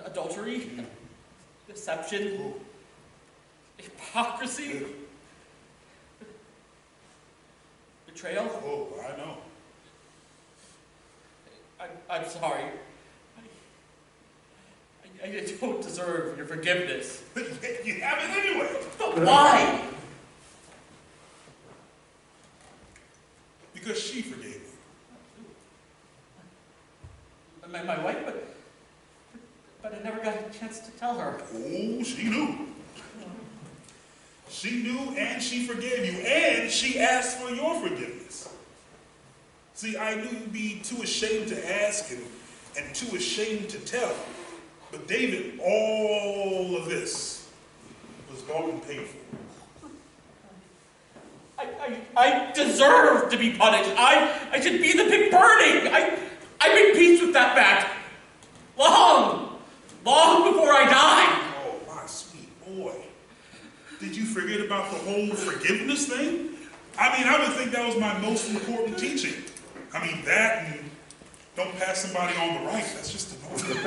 Adultery, deception, hypocrisy, betrayal. Oh, I know. I'm sorry. I don't deserve your forgiveness. But you have it anyway. But why? Because she forgave me. My wife, but I never got a chance to tell her. Oh, she knew. She knew and she forgave you, and she asked for your forgiveness. See, I knew you'd be too ashamed to ask and too ashamed to tell. But David, all of this was gone and paid for. I deserve to be punished. I should be the big burning. I made peace with that fact long before I died. Oh, my sweet boy. Did you forget about the whole forgiveness thing? I mean, I would think that was my most important teaching. I mean, that and don't pass somebody on the right. That's just annoying.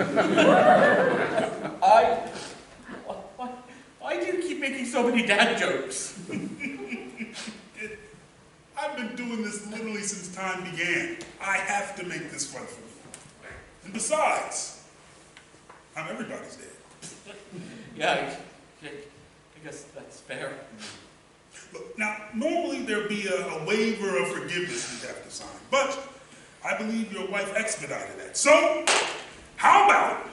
Why do you keep making so many dad jokes? I've been doing this literally since time began. I have to make this fun for me. And besides, I'm everybody's dad. Yeah, I guess that's fair. Look, now, normally there'd be a waiver of forgiveness you'd have to sign, but I believe your wife expedited that. So, how about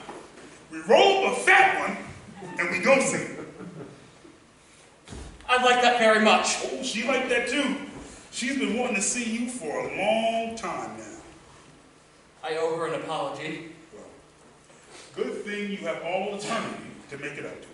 we roll up a fat one and we go see her? I'd like that very much. Oh, she liked that too. She's been wanting to see you for a long time now. I owe her an apology. Well, good thing you have all eternity to make it up to.